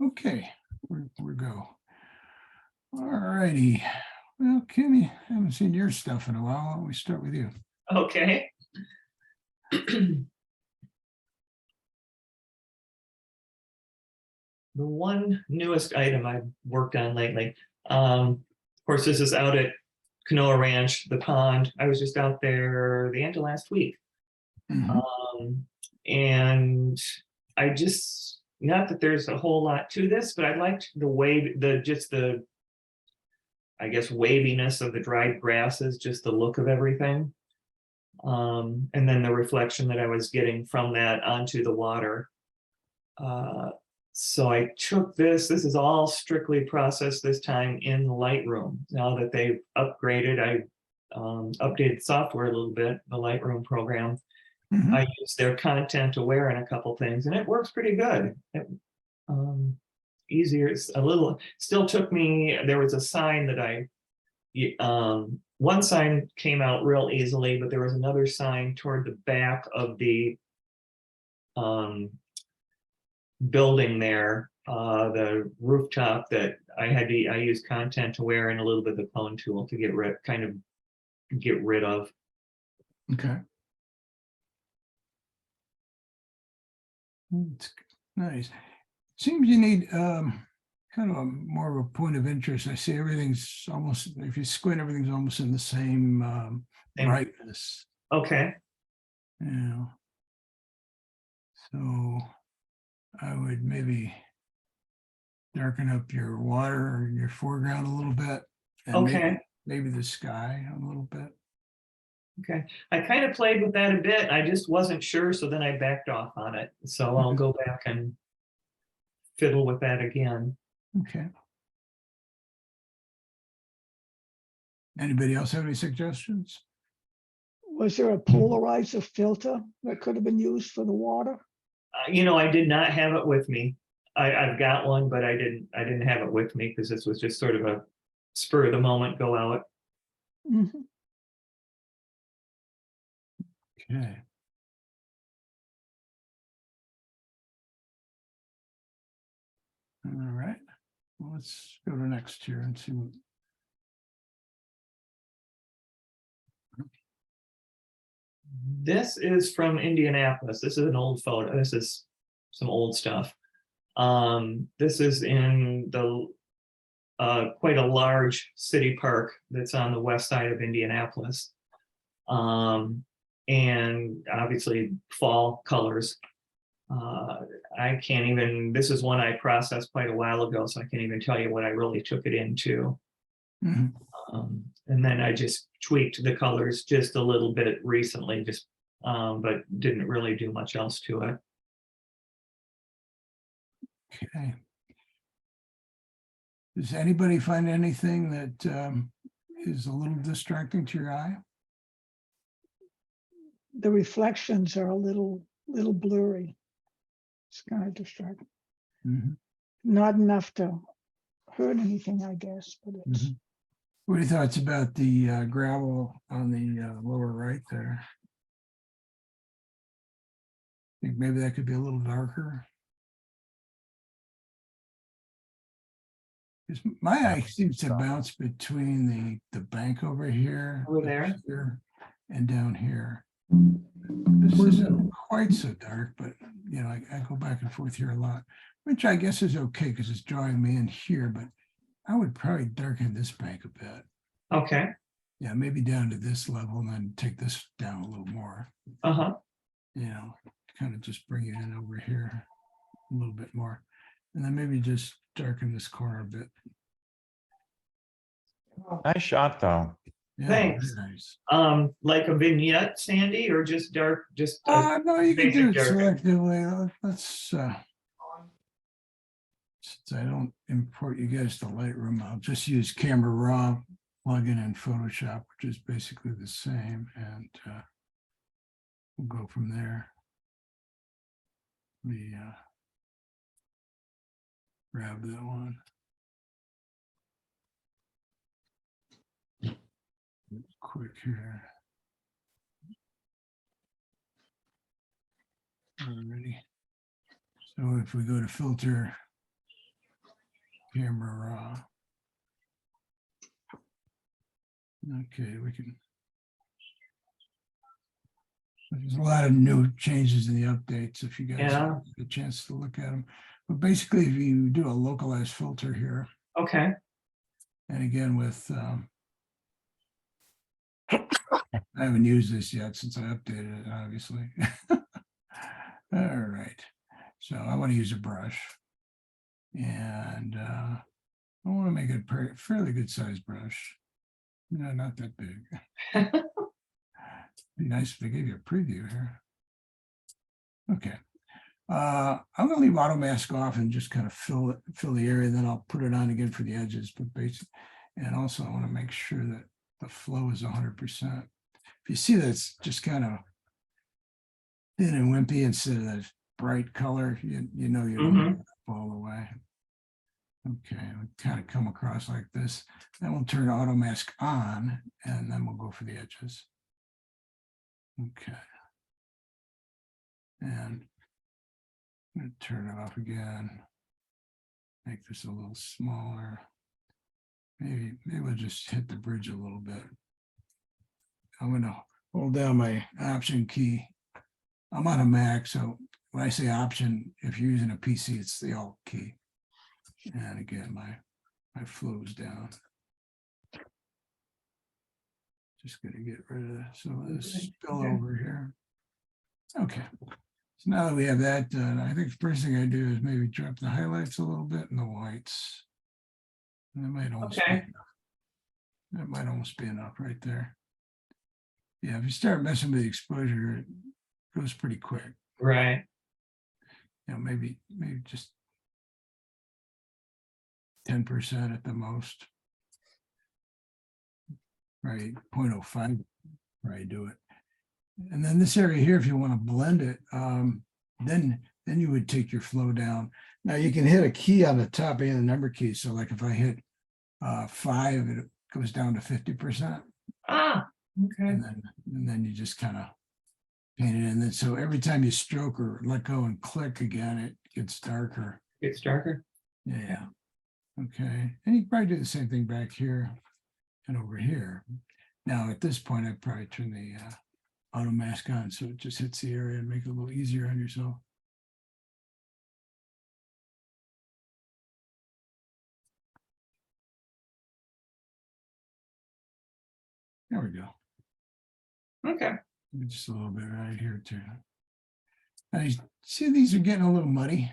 Okay, we go. All righty. Well, Kimmy, I haven't seen your stuff in a while. Why don't we start with you? Okay. The one newest item I've worked on lately, of course, this is out at Canoa Ranch, the pond. I was just out there the end of last week. And I just, not that there's a whole lot to this, but I liked the way, I guess, waviness of the dried grasses, just the look of everything. And then the reflection that I was getting from that onto the water. So I took this is all strictly processed this time in Lightroom. Now that they've upgraded, I updated software a little bit, the Lightroom program. I use their content aware in a couple things, and it works pretty good. Easier, it's a little, still took me, there was a sign that one sign came out real easily, but there was another sign toward the back of the building there, the rooftop, that I used content aware and a little bit of the clone tool to get rid of. Okay. It's nice. Seems you need kind of more of a point of interest. I see everything's almost, if you squint, everything's almost in the same brightness. Okay. Yeah. So I would maybe darken up your water or your foreground a little bit. And okay. Maybe the sky a little bit. Okay. I kind of played with that a bit. I just wasn't sure, so then I backed off on it. So I'll go back and fiddle with that again. Okay. Anybody else have any suggestions? Was there a polarizer filter that could have been used for the water? I did not have it with me. I've got one, but I didn't have it with me because this was just sort of a spur of the moment go out. Okay. All right. Well, let's go to next here and see what. This is from Indianapolis. This is an old photo. This is some old stuff. This is in the quite a large city park that's on the west side of Indianapolis. And obviously fall colors. I can't even, this is one I processed quite a while ago, so I can't even tell you what I really took it into. And then I just tweaked the colors just a little bit recently, but didn't really do much else to it. Okay. Does anybody find anything that is a little distracting to your eye? The reflections are a little blurry. It's kind of distracting. Not enough to hurt anything, I guess, but it's. What are your thoughts about the gravel on the lower right there? Think maybe that could be a little darker. My eye seems to bounce between the bank over here, and down here. This isn't quite so dark, but I go back and forth here a lot, which I guess is okay because it's drawing me in here, but I would probably darken this bank a bit. Okay. Yeah, maybe down to this level and then take this down a little more. Kind of just bring it in over here a little bit more. And then maybe just darken this corner a bit. Nice shot, though. Yeah, thanks. nice. Like a vignette, Sandy, or just dark? Just no, you can do it dark. selectively. Let's since I don't import you guys to Lightroom, I'll just use Camera Raw plugin in Photoshop, which is basically the same, and we'll go from there. Let me grab that one. Quick here. Alrighty. So if we go to filter, camera raw. Okay, we can. There's a lot of new changes in the updates if you guys Yeah. have a chance to look at them. But basically, if you do a localized filter here, Okay. and again with, I haven't used this yet since I updated it, obviously. All right, so I want to use a brush. And I want to make it a fairly good sized brush. No, not that big. Be nice if they gave you a preview here. Okay. I'm going to leave auto mask off and just kind of fill the area. Then I'll put it on again for the edges. But basically, and also I want to make sure that the flow is 100%. If you see that it's just kind of thin and wimpy instead of that bright color, you know you don't have it all the way. Okay, we kind of come across like this. Then we'll turn auto mask on, and then we'll go for the edges. Okay. And I'm going to turn it off again. Make this a little smaller. Maybe we'll just hit the bridge a little bit. I'm going to hold down my option key. I'm on a Mac, so when I say option, if you're using a PC, it's the Alt key. And again, my flow's down. Just going to get rid of some of this spill over here. Okay. So now that we have that done, I think the first thing I do is maybe drop the highlights a little bit and the whites. And that might almost be enough. That might almost be enough right there. Yeah, if you start messing with the exposure, it goes pretty quick. Right. You know, maybe just 10% at the most. Right, 0.05, right, do it. And then this area here, if you want to blend it, then you would take your flow down. Now you can hit a key on the top, any of the number keys. So like if I hit 5, it goes down to 50%. Ah, okay. And then you just kind of paint it in. Then so every time you stroke or let go and click again, it gets darker. It's darker. Yeah. Okay. And you can probably do the same thing back here and over here. Now at this point, I'd probably turn the auto mask on so it just hits the area and make it a little easier on yourself. There we go. Okay. Just a little bit right here too. Now you see these are getting a little muddy.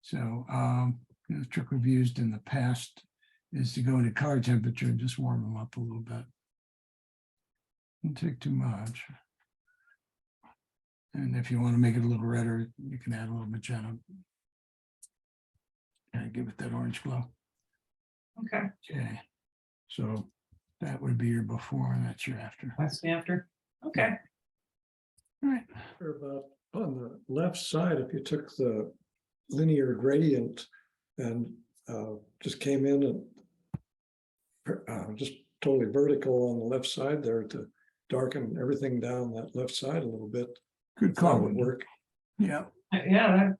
So the trick we've used in the past is to go into color temperature and just warm them up a little bit. Don't take too much. And if you want to make it a little redder, you can add a little magenta. And give it that orange glow. Okay. Okay. So that would be your before and that's your after. That's the after. Okay. All right. About on the left side, if you took the linear gradient and just came in and just totally vertical on the left side there to darken everything down that left side a little bit. Good That call. would work. Yeah. Yeah.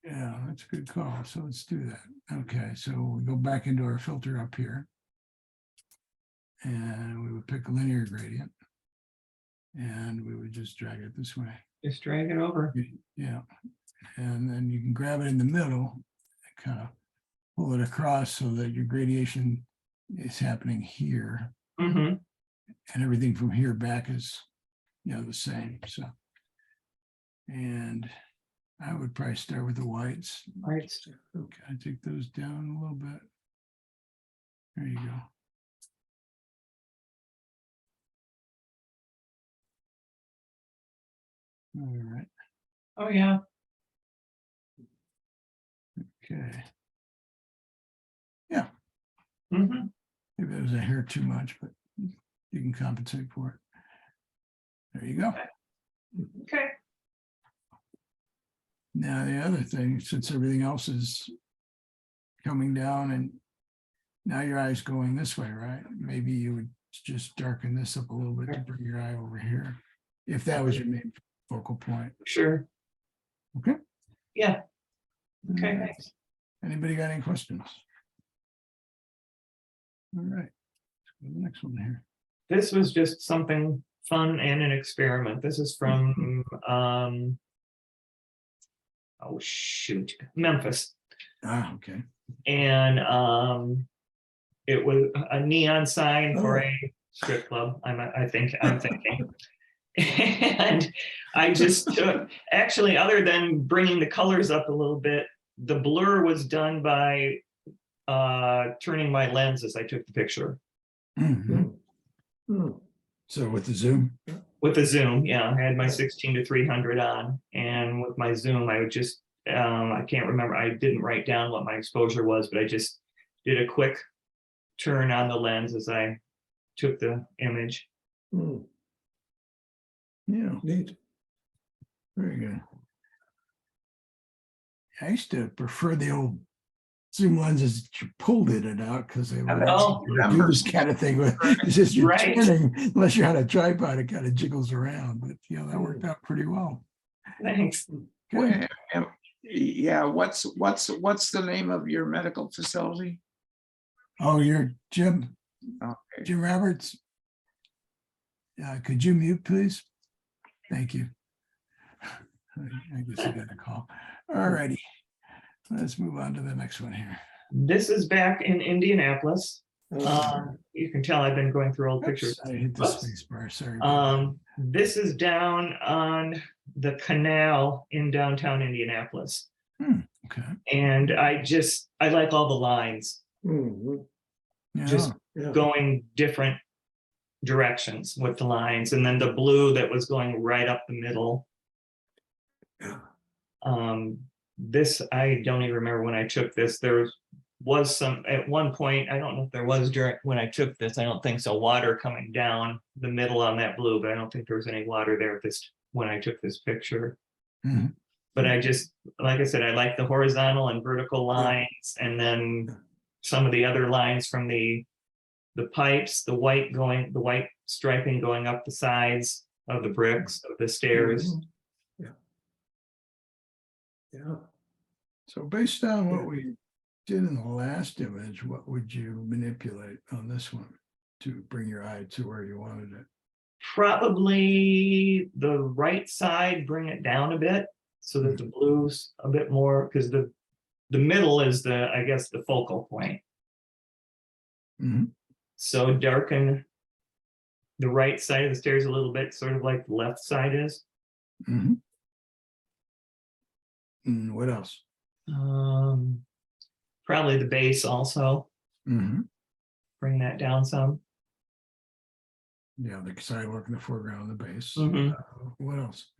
Yeah, that's a good call. So let's do that. Okay, so we go back into our filter up here. And we would pick a linear gradient. And we would just drag it this way. Just drag it over. Yeah. And then you can grab it in the middle and kind of pull it across so that your gradation is happening here. Mm-hmm. And everything from here back is, the same. So, and I would probably start with the whites. Right. Okay, I take those down a little bit. There you go. All right. Oh, yeah. Okay. Yeah. Mm-hmm. Maybe that was a hair too much, but you can compensate for it. There you go. Okay. Now, the other thing, since everything else is coming down and now your eye's going this way, right? Maybe you would just darken this up a little bit to bring your eye over here, if that was your main focal point. Sure. Okay. Yeah. Okay, All right. thanks. Anybody got any questions? All right, let's go to the next one here. This was just something fun and an experiment. This is from, oh shoot, Memphis. Ah, okay. And it was a neon sign for Oh. a strip club. I'm thinking. And I just took, actually, other than bringing the colors up a little bit, the blur was done by turning my lens as I took the picture. Mhm. Hmm. So with the zoom, With the zoom, yeah, I had my 16-300 on, and with my zoom, I would just, I can't remember, I didn't write down what my exposure was, but I just did a quick turn on the lens as I took the image. Hmm. yeah, Neat. very good. I used to prefer the old zoom lenses that you pulled in and out because they were Oh, easier to do this kind of thing with. It's just you're Right. turning, unless you're on a tripod, it kind of jiggles around. But you know, that worked out pretty well. Thanks. Good. Yeah, what's the name of your medical facility? Oh, you're Jim Okay. Roberts. Could you mute, please? Thank you. I guess I got a call. All righty. Let's move on to the next one here. This is back in Indianapolis. Uh, You can tell I've been going through old Oops, pictures. I hit the Oops. space bar. Sorry. about This is down on the canal in downtown Indianapolis. that. Okay. And I like all the lines hmm. Yeah. Just- Yeah. going different directions with the lines, and then the blue that was going right up the middle. Yeah. This, I don't even remember when I took this. There was some, at one point, I don't know if there was during when I took this, I don't think so, water coming down the middle on that blue, but I don't think there was any water there when I took this picture. Mhm. But I just, like I said, I like the horizontal and vertical lines, and then some of the other lines from the pipes, the white striping going up the sides of the bricks of the stairs. Mhm. Yeah. So based on what we did in the last image, what would you manipulate on this one to bring your eye to where you wanted it? Probably the right side, bring it down a bit so that the blue's a bit more, because the middle is I guess the focal point. Mhm. So darken the right side of the stairs a little bit, sort of like the left side is. Mhm. And what else? Probably the base also, Mhm. bring that down some. Yeah, the sidewalk in the foreground, the base. Mhm. What else?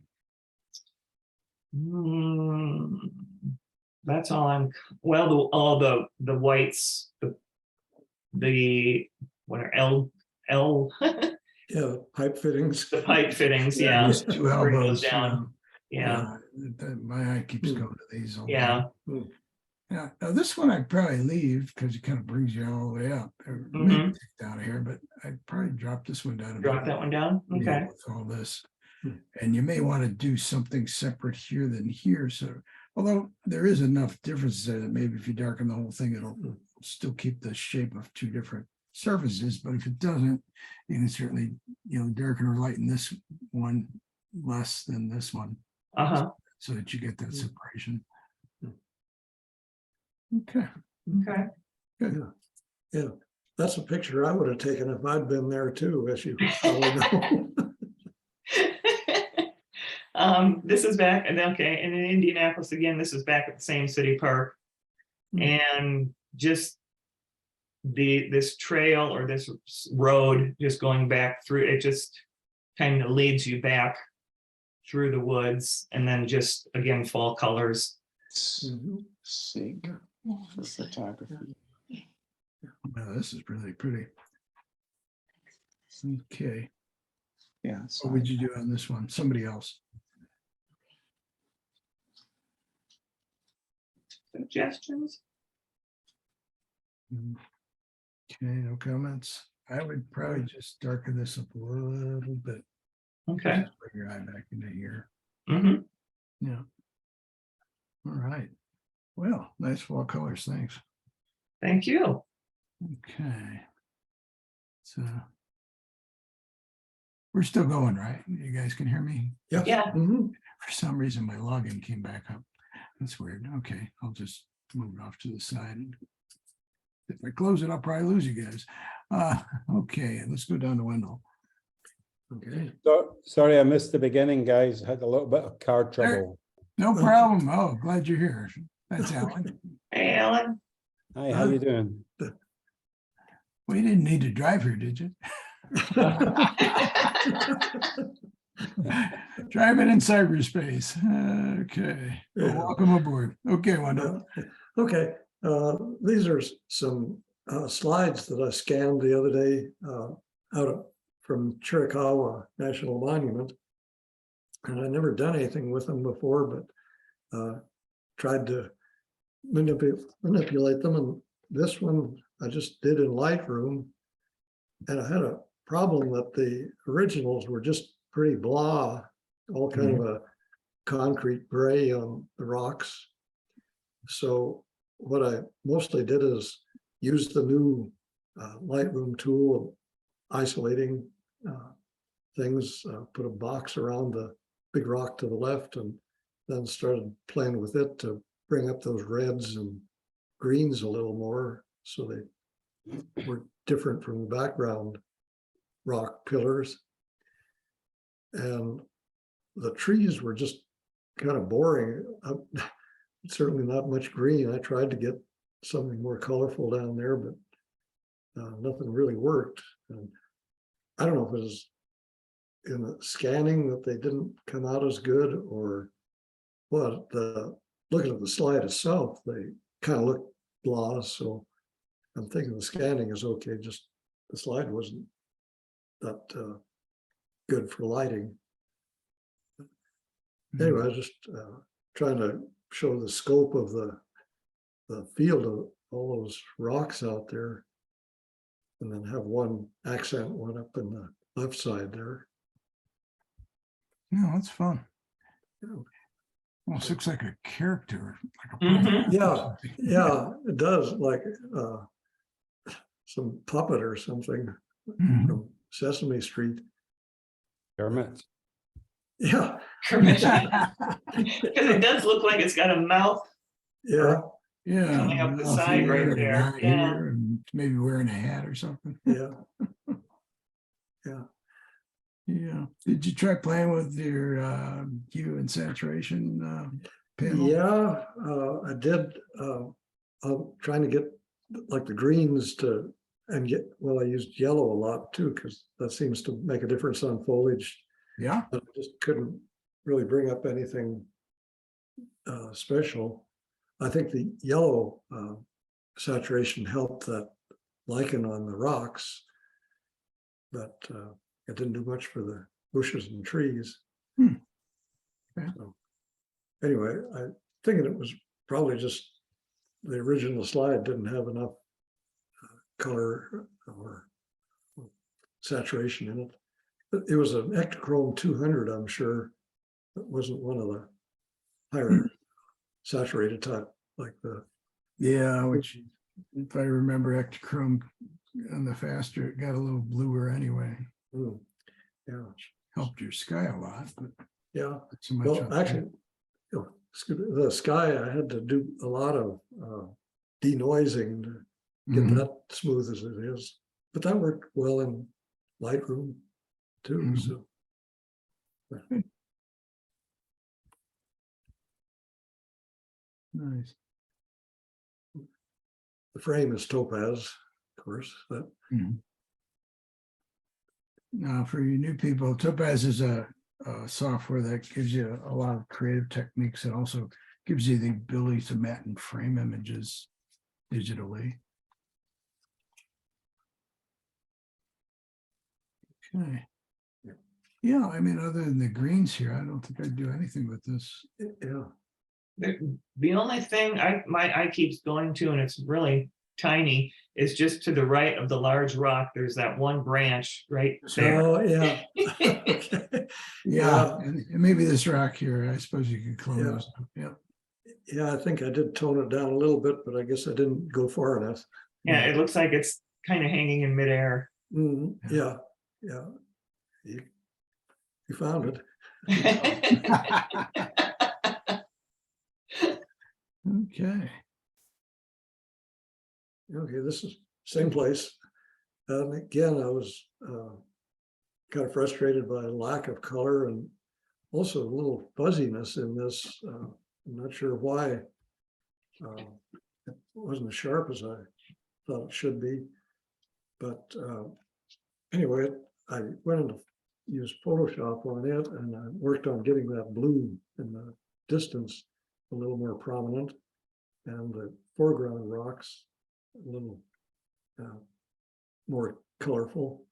That's all well, all the whites, the what are L Yeah. Pipe fittings. the pipe fittings, yeah. These two Bring those elbows. down. Yeah, My eye keeps Mm. going to these. all yeah. day. Yeah. Now this one I'd probably leave because it kind of brings you all the way up. Or maybe Mhm. take down here, but I'd probably drop this one down. a Drop bit. that one down. Yeah, Okay. with all this. Hmm. And you may want to do something separate here than here. So, although there is enough difference there that maybe if you darken the whole thing, it'll still keep the shape of two different surfaces. But if it doesn't, you can certainly, darken or lighten this one less than this one Uh-huh. so that you get that Hmm. separation. Hmm. Okay. Okay. Good. Yeah. That's a picture I would have taken if I'd been there too, as you probably know. This is back, and okay, and in Indianapolis again, this is back at the same city park. Hmm. And just this trail or this road just going back through, it just kind of leads you back through the woods, and then just again fall colors. Mhm. SIG for photography. Wow, this is really pretty. Okay. Yeah. What would you do on this one? Somebody else. Suggestions? Okay, no comments. I would probably just darken this up a little bit. Okay. Just bring your eye back into here. Mm-hmm. Yeah. All right. Well, nice fall colors, thanks. Thank you. Okay. So we're still going, right? You guys can hear me? Yeah. Yeah. Mhm. For some reason, my login came back up. That's weird. Okay, I'll just move it off to the side. If I close it, I'll probably lose you guys. Okay, let's go down to Wendell. Okay. So, sorry, I missed the beginning, guys. Had a little bit of car trouble. No problem. Oh, glad you're here. That's Alan. Hey, Alan. Hi, how you doing? Well, you didn't need to drive here, did you? Driving in cyberspace. Okay. Well, Yeah. welcome aboard. Okay, Wendell. Okay, these are some slides that I scanned the other day from Chiricahua National Monument. And I never done anything with them before, but tried to manipulate them. And this one I just did in Lightroom. And I had a problem that the originals were just pretty blah, all kind of a concrete gray on the rocks. So what I mostly did is use the new Lightroom tool of isolating things, put a box around the big rock to the left, and then started playing with it to bring up those reds and greens a little more so they were different from the background rock pillars. And the trees were just kind of boring. Certainly not much green. I tried to get something more colorful down there, but nothing really worked. And I don't know if it was in the scanning that they didn't come out as good or what. Looking at the slide itself, they kind of look blah. So I'm thinking the scanning is okay. Just the slide wasn't that good for lighting. Anyway, I was just trying to show the scope of the field of all those rocks out there, and then have one accent one up in the left side there. No, that's fun. Yeah. Almost looks like a character. Like a Mhm. Yeah, yeah, it does, like some puppet or something Mhm. from Sesame Street. Kermit. Yeah, Because it does look like it's got a mouth. yeah, Yeah. Coming up the mouth side here right and there, eye yeah. here, and maybe wearing a hat or something. yeah. Yeah. Yeah. Did you try playing with your hue and saturation panel? Yeah, I did. I'm trying to get like the greens to, and well, I used yellow a lot too, because that seems to make a difference on foliage. Yeah. But I just couldn't really bring up anything special. I think the yellow saturation helped that lichen on the rocks, but it didn't do much for the bushes and trees. Okay. So anyway, I thinking it was probably just the original slide didn't have enough color or saturation in it. But it was an Ektachrome 200, I'm sure. It wasn't one of the higher saturated type like the. Yeah, which if I remember Ektachrome on the faster, it got a little bluer anyway. Yeah, Helped your sky a lot, but yeah. not so much. Well, actually, the sky, I had to do a lot of denoising to get that smooth as it is. But that worked well in Lightroom too. So Nice. the frame is topaz, of course. But Now, for you new people, Topaz is a software that gives you a lot of creative techniques and also gives you the ability to matte and frame images digitally. Okay. Yeah, I mean, other than the greens here, I don't think I'd do anything with this. yeah, The only thing my eye keeps going to, and it's really tiny, is just to the right of the large rock. There's that one branch right there. oh yeah. Yeah, and maybe this rock here, I suppose you could clone Yeah. those. Yeah. Yeah, I think I did tone it down a little bit, but I guess I didn't go far enough. Yeah, it looks like it's kind of hanging in midair. Yeah, yeah. You found it. Okay. Okay, this is same place. Again, I was kind of frustrated by lack of color and also a little fuzziness in this. I'm not sure why it wasn't as sharp as I thought it should be. But anyway, I went into use Photoshop on it, and I worked on getting that blue in the distance a little more prominent, and the foreground rocks a little more colorful.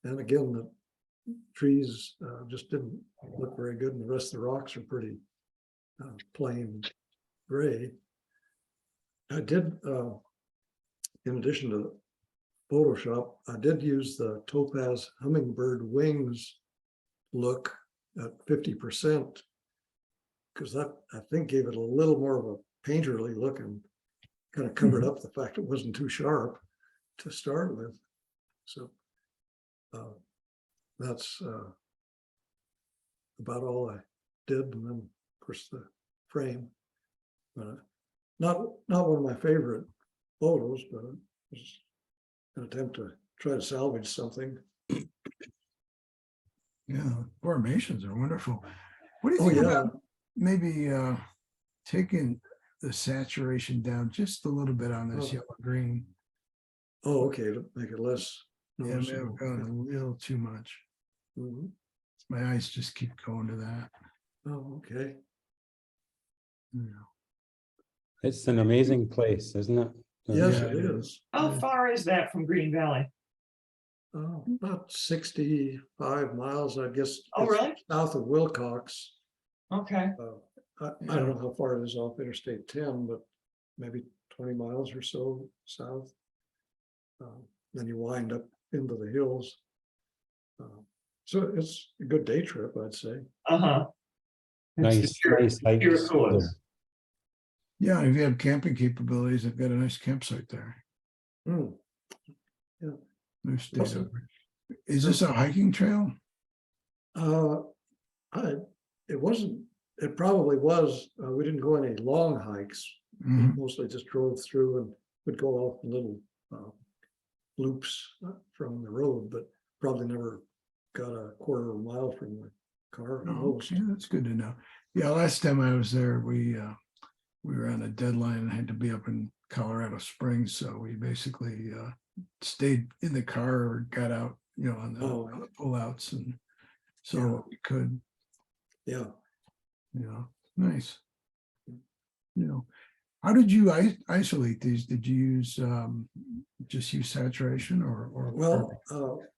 And again, the trees just didn't look very good, and the rest of the rocks are pretty plain gray. I did, in addition to Photoshop, I did use the Topaz Hummingbird Wings look at 50%, because that, I think, gave it a little more of a painterly look and kind of covered up the fact it wasn't too sharp to start with. So that's about all I did. And then, of course, the frame. Not one of my favorite photos, but it was an attempt to try to salvage something. Yeah, formations are wonderful. What do you Oh, think yeah. about maybe taking the saturation down just a little bit on this Oh. yellow green? Oh, okay, to make it less Yeah, I may noticeable. have gone a little too much. Mhm. My eyes just keep going to that. Oh, okay. Yeah. It's an amazing place, isn't it? Yes, Yeah, it is. How far is that from Green Valley? About 65 miles, I guess. Oh, It's really? south of Wilcox. Okay. I don't know how far it is off Interstate 10, but maybe 20 miles or so south. Then you wind up into the hills. So it's a good day trip, I'd say. Uh-huh. Nice hikes Pure there. Yeah, if you have camping capabilities, they've got a nice campsite there. Hmm. We've stayed Also- over. Is this a hiking trail? It wasn't, it probably was. We didn't go any long hikes. We Mhm. mostly just drove through and would go off in little loops from the road, but probably never got a quarter of a mile from the car at Oh, most. okay, that's good to know. Yeah, last time I was there, we were on a deadline and had to be up in Colorado Springs, so we basically stayed in the car or got out, on the pullouts and saw Yeah. what we could. Yeah. Nice. How did you isolate these? Did you use just use saturation or Well,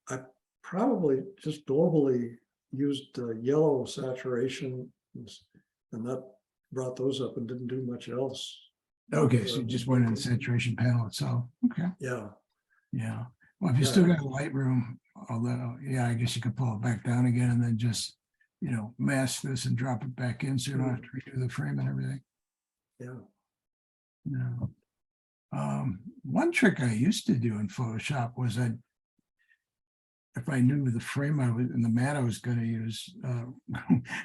I probably just globally used yellow saturation, and that brought those up and didn't do much else. okay, so you just went in the saturation panel itself. Okay. Yeah. Yeah. Well, if you still got a Lightroom, although, yeah, I guess you could pull it back down again and then just, mask this and drop it back in so you don't have to redo the frame and everything. Yeah. No. One trick I used to do in Photoshop was if I knew the frame I was and the mat I was going to use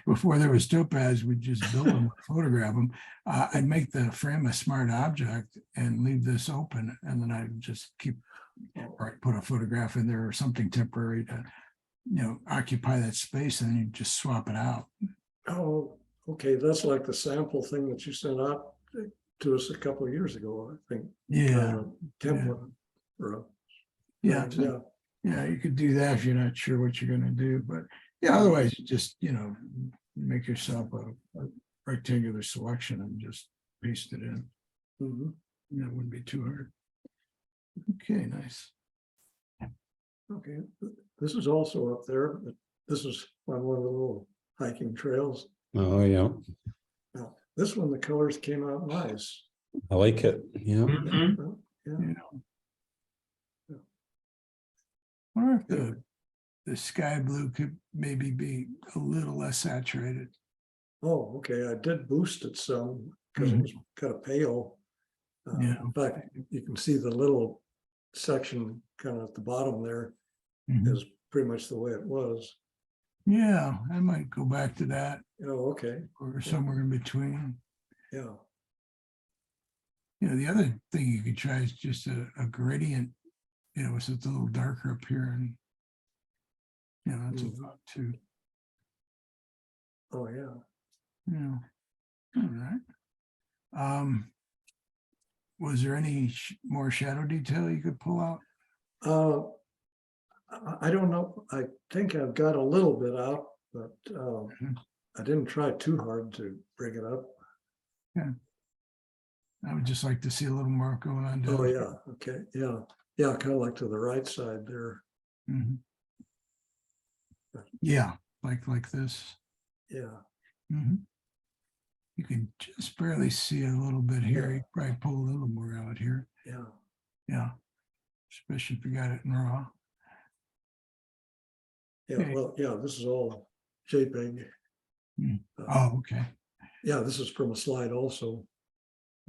before there was Topaz, we'd just build them, photograph them. I'd make the frame a smart object and leave this open, and then I'd just keep or I'd put a photograph in there or something temporary to, occupy that space, and then you just swap it out. Oh, okay. That's like the sample thing that you sent out to us a couple of years ago, I think. Yeah. Kind of a template. Or Yeah. yeah. Yeah, you could do that if you're not sure what you're going to do, but yeah, otherwise you just, make yourself a rectangular selection and just paste it in. Mhm. That wouldn't be too hard. Okay, nice. Okay. This is also up there, but this is on one of the little hiking trails. Oh, yeah, Now, this one, the colors came out nice. I like it, yeah. Mhm. Yeah. I wonder if the sky blue could maybe be a little less saturated. Oh, okay. I did boost it some. because it was kind of pale. Yeah. In fact, you can see the little section kind of at the bottom there Mhm. is pretty much the way it was. Yeah, I might go back to that Oh, okay, or somewhere in between. yeah, You know, the other thing you could try is just a gradient, you know, so it's a little darker up here and, you know, that's a thought too, oh, yeah. you know. All right. Was there any more shadow detail you could pull out? I don't know. I think I've got a little bit out, but I didn't try too hard to bring it up. I would just like to see a little more going on down Oh, here. yeah, okay, yeah. Yeah, kind of like to the right side there. Mhm. Yeah, like this. Yeah, Mhm. You can just barely see a little bit here. You probably pull a little more out here. yeah. Yeah, especially if you got it in raw. Yeah, Okay. well, yeah, this is all JPEG. Hmm. Uh, Oh, okay. Yeah, this is from a slide also.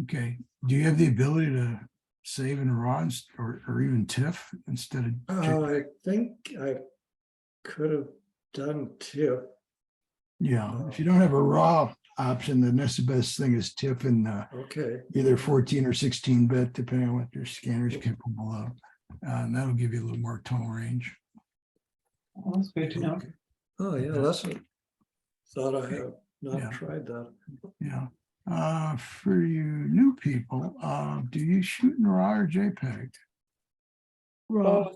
Okay. Do you have the ability to save in raw or even TIFF instead of? I think I could have done TIFF. Yeah, if you don't have a raw option, then that's the best thing is TIFF in Okay, either 14 or 16 bit, depending on what your scanner is capable of. And that'll give you a little more tone range. Well, that's good to know. okay. Oh, yeah, that's a thought I have not Yeah. tried that. Yeah. For you new people, do you shoot in RAW or JPEG? Raw.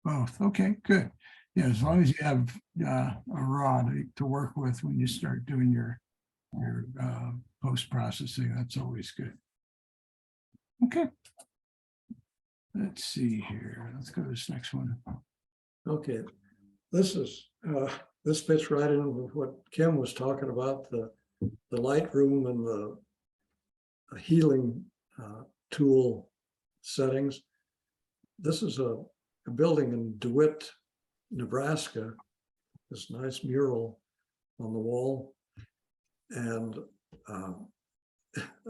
Both. Okay, good. Yeah, as long as you have a RAW to work with when you start doing your post processing, that's always good. Okay. Let's see here. Let's go to this next one. Okay, this is, this fits right in with what Kim was talking about, the Lightroom and the healing tool settings. This is a building in DeWitt, Nebraska, this nice mural on the wall. And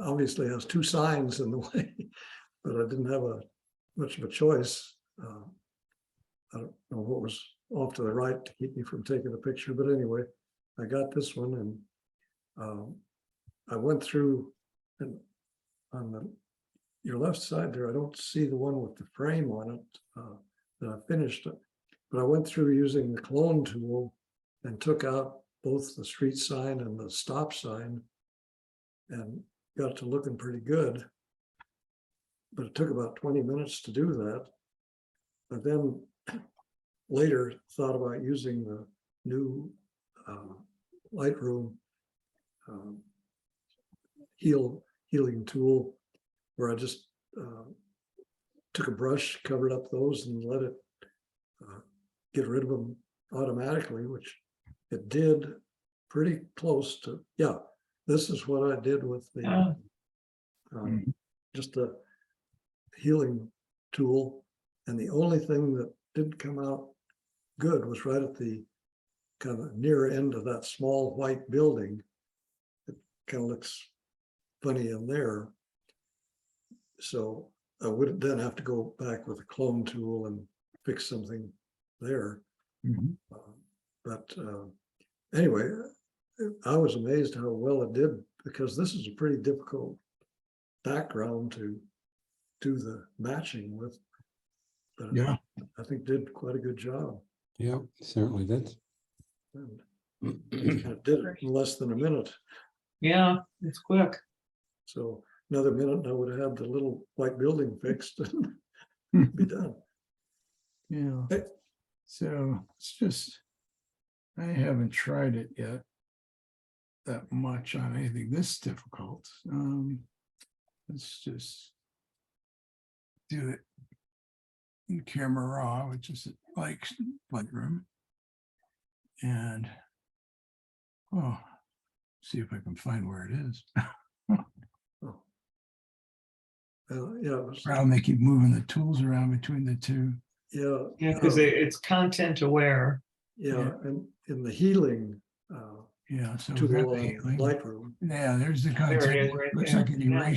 obviously has two signs in the way, but I didn't have much of a choice. I don't know what was off to the right to keep me from taking a picture, but anyway, I got this one and I went through and on your left side there, I don't see the one with the frame on it that I finished it, but I went through using the clone tool and took out both the street sign and the stop sign and got to looking pretty good. But it took about 20 minutes to do that. But then later thought about using the new Lightroom healing tool, where I just took a brush, covered up those and let it get rid of them automatically, which it did pretty close to, yeah, this is what I did with the just the healing tool. And the only thing that didn't come out good was right at the kind of near end of that small white building. It kind of looks funny in there. So I would then have to go back with a clone tool and fix something there. Mhm. But anyway, I was amazed how well it did, because this is a pretty difficult background to do the matching with. But Yeah. I think did quite a good job. Yeah, certainly did. And it did it in less than a minute. Yeah, it's quick. So another minute and I would have had the little white building fixed and be done. Yeah. Hey. So it's just, I haven't tried it yet that much on anything this difficult. Let's just do it in Camera Raw, which is like Lightroom. And see if I can find where it is. Yeah, it was, Problem, they keep moving the tools around between the two. yeah. Yeah, because it's content aware. Yeah, and in the healing Yeah, so we've got tool the on healing. Lightroom. Yeah, there's the There content. it is, right Looks there. like an Yeah.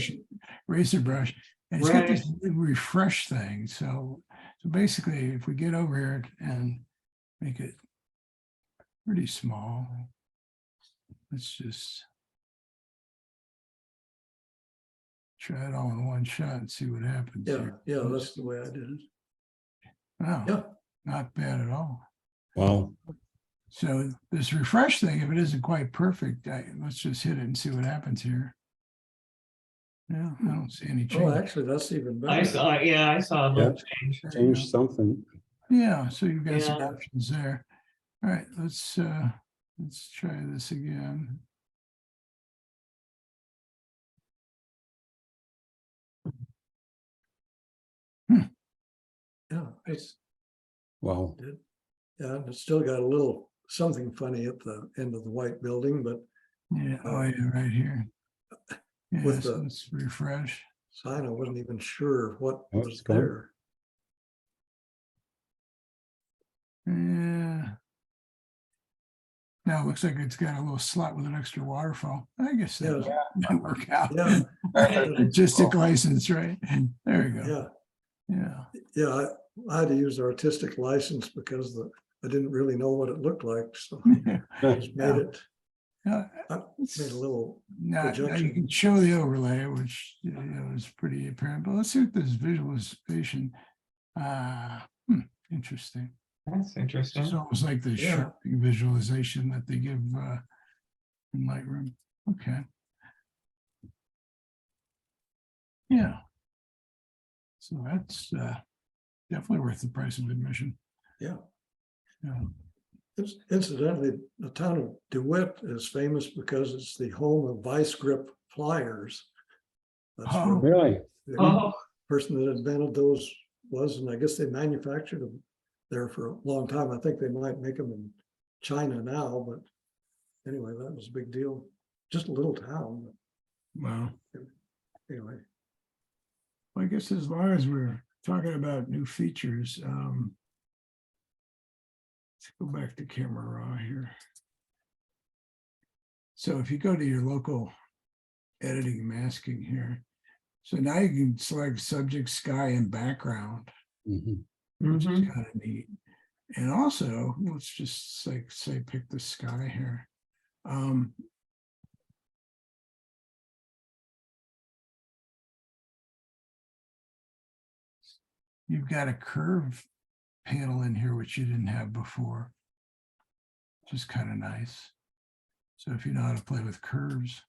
eraser brush. And it's got this Right. refresh thing. So basically, if we get over here and make it pretty small, let's just try it all in one shot and see what happens Yeah, here. yeah, that's the way I did it. Wow, Yeah, not bad at all. Wow. So this refresh thing, if it isn't quite perfect, let's just hit it and see what happens here. Yeah, I don't see any change. oh, actually, that's even better. I saw a little change. There you Change go. something. Yeah, so you've got some Yeah. options there. All right, let's try this again. Yeah, it's, Wow. yeah, and it's still got a little something funny at the end of the white building, but Yeah, oh yeah, right here. Yeah, With so the- let's refresh. sign, I wasn't even sure what Oh, was it's gone. there. Yeah. Now it looks like it's got a little slot with an extra waterfall. I guess that Yeah. might work out. Yeah. Artistic license, right? There you go. Yeah, Yeah. yeah, I had to use artistic license because I didn't really know what it looked like, so I just made it, Yeah. I made a little Now you projection. can show the overlay, which is pretty apparent, but let's see what this visualization. Interesting. That's interesting. It's almost like the Yeah. sharpening visualization that they give in Lightroom. Okay. Yeah. So that's definitely worth the price of admission. Yeah. Yeah. Incidentally, the town of DeWitt is famous because it's the home of vice grip pliers. That's Oh. where Really? the Oh, person that invented those was, and I guess they manufactured them there for a long time. I think they might make them in China now, but anyway, that was a big deal. Just a little town, Wow. but anyway. Well, I guess as long as we're talking about new features, let's go back to camera raw here. So if you go to your local editing and masking here, so now you can select subject, sky, and background, Mhm. which is mhm. kind of neat. And also, let's just say pick the sky here. You've got a curve panel in here, which you didn't have before, which is kind of nice. So if you know how to play with curves,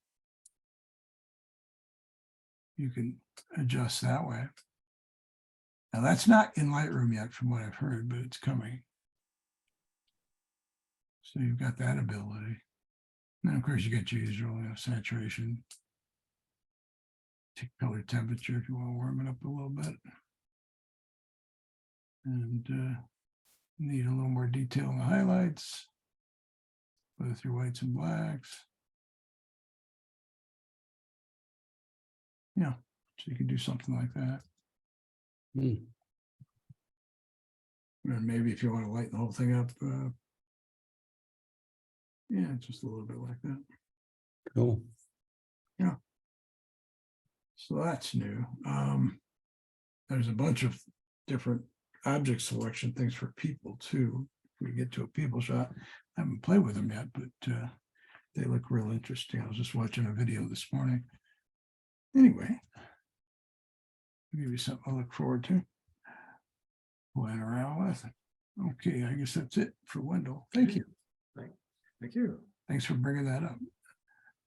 you can adjust that way. Now that's not in Lightroom yet from what I've heard, but it's coming. So you've got that ability. And of course you get your usual saturation, color temperature if you want to warm it up a little bit. And need a little more detail in the highlights, both your whites and blacks. Yeah, so you can do something like that. Hmm. And maybe if you want to lighten the whole thing up, yeah, just a little bit like that. Cool. So that's new. There's a bunch of different object selection things for people too. If we get to a people shot, I haven't played with them yet, but they look real interesting. I was just watching a video this morning. Anyway, I'll give you something to look forward to. Playing around with. Okay, I guess that's it for Wendell. Thank you. Thank you. Thanks for bringing that up.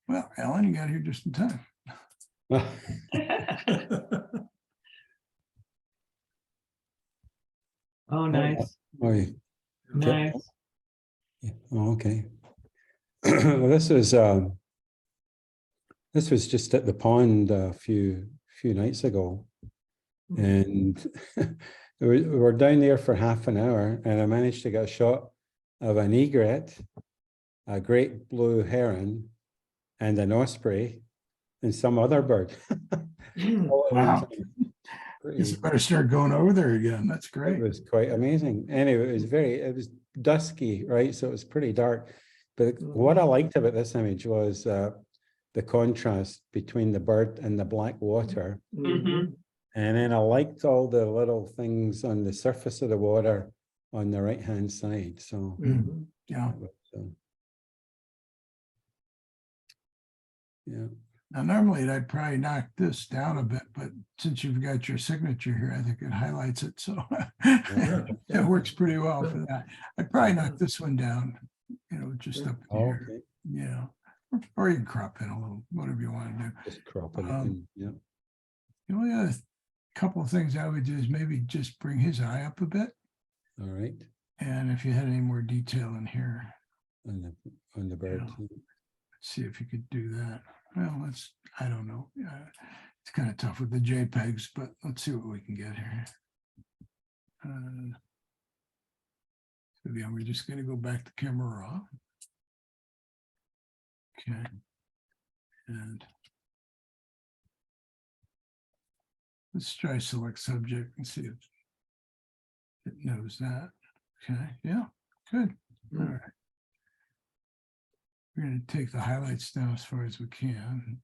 Well, Alan, you got here just in time. Oh, nice, Oh, yeah. nice. Yeah. Oh, okay. Well, this was just at the pond a few nights ago, and we were down there for half an hour, and I managed to get a shot of an egret, a great blue heron, and an osprey, and some other bird. All at one Wow. time. Guess you better start going over there again. That's It great. was quite amazing. Anyway, it was dusky, right? So it was pretty dark. But what I liked about this image was the contrast between the bird and the black water. Mhm. And then I liked all the little things on the surface of the water on the right-hand side. So, Yeah. yeah. Now, normally I'd probably knock this down a bit, but since you've got your signature here, I think it highlights it. So it works pretty well for that. I'd probably knock this one down, just up here, Okay. or you can crop in a little, whatever you want to do. Just cropping it in. Yeah. The only other couple of things I would do is maybe just bring his eye up a bit. All right. And if you had any more detail in here, On the bird. see if you could do that. Well, I don't know. It's kind of tough with the JPEGs, but let's see what we can get here. So yeah, we're just going to go back to camera raw. Okay. And let's try select subject and see if it knows that. Okay. Yeah, good. All right. We're going to take the highlights down as far as we can.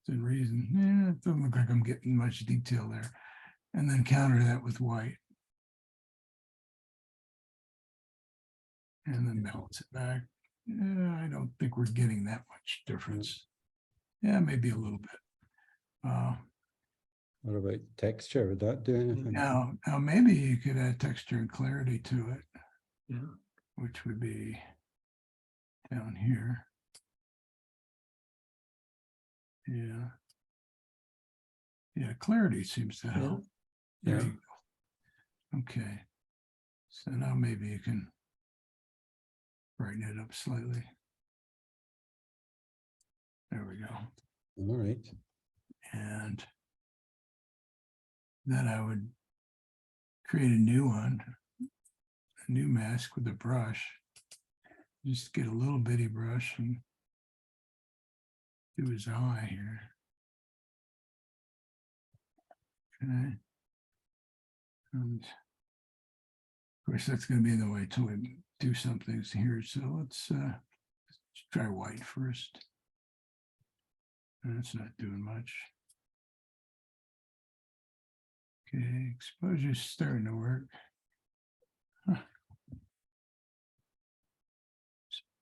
Within reason. Yeah, it doesn't look like I'm getting much detail there. And then counter that with white. And then balance it back. Yeah, I don't think we're getting that much difference. Yeah, maybe a little bit. What about texture? Would that do anything? Now maybe you could add texture and clarity to it. Yeah. Which would be down here. Yeah. Yeah, clarity seems to help. There you go. Okay. So now maybe you can brighten it up slightly. There we go. All right. And then I would create a new one, a new mask with a brush. Just get a little bitty brush and do his eye here. Okay. And of course, that's going to be in the way till we do some things here. So let's try white first. That's not doing much. Okay, exposure's starting to work. Huh.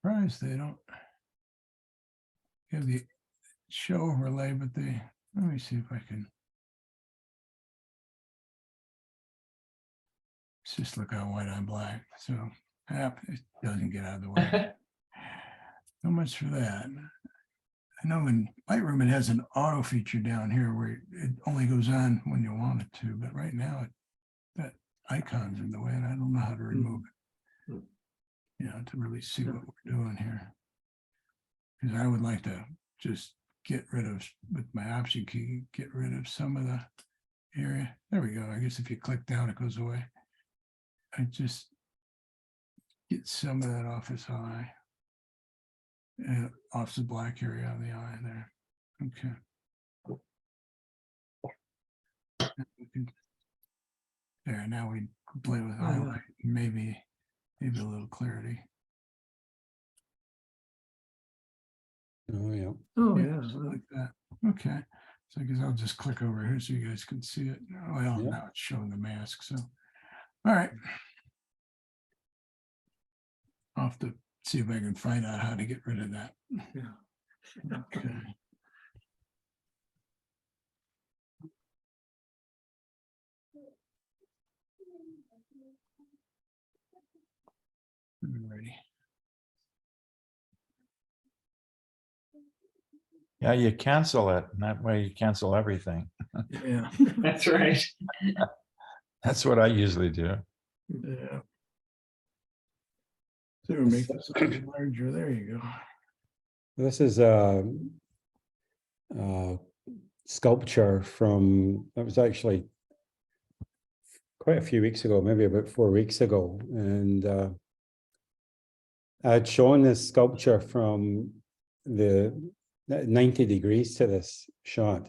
Surprised they don't have the show overlay, but let me see if I can. Let's just look on white on black. So it doesn't get out of the way. So much for that. I know in Lightroom it has an auto feature down here where it only goes on when you want it to, but right now that icon's in the way and I don't know how to remove it. To really see what we're doing here. Because I would like to just get rid of, with my option key, get rid of some of the area. There we go. I guess if you click down, it goes away. I just get some of that off his eye. And off the black area on the eye there. Okay. There, now we can play with highlight, maybe a little clarity. Oh, yeah. Oh, Yeah, yeah. something like that. Okay. So I guess I'll just click over here so you guys can see it. Well, Yeah. now it's showing the mask. So, all right. I'll have to see if I can find out how to get rid of that. Yeah. Okay. Ready. Yeah, you cancel it, and that way you cancel everything. Yeah. That's right. That's what I usually do. Yeah. So we'll make this a little larger. There you go. This is a sculpture from, that was actually quite a few weeks ago, maybe about 4 weeks ago. And I had shown this sculpture from the 90 degrees to this shot.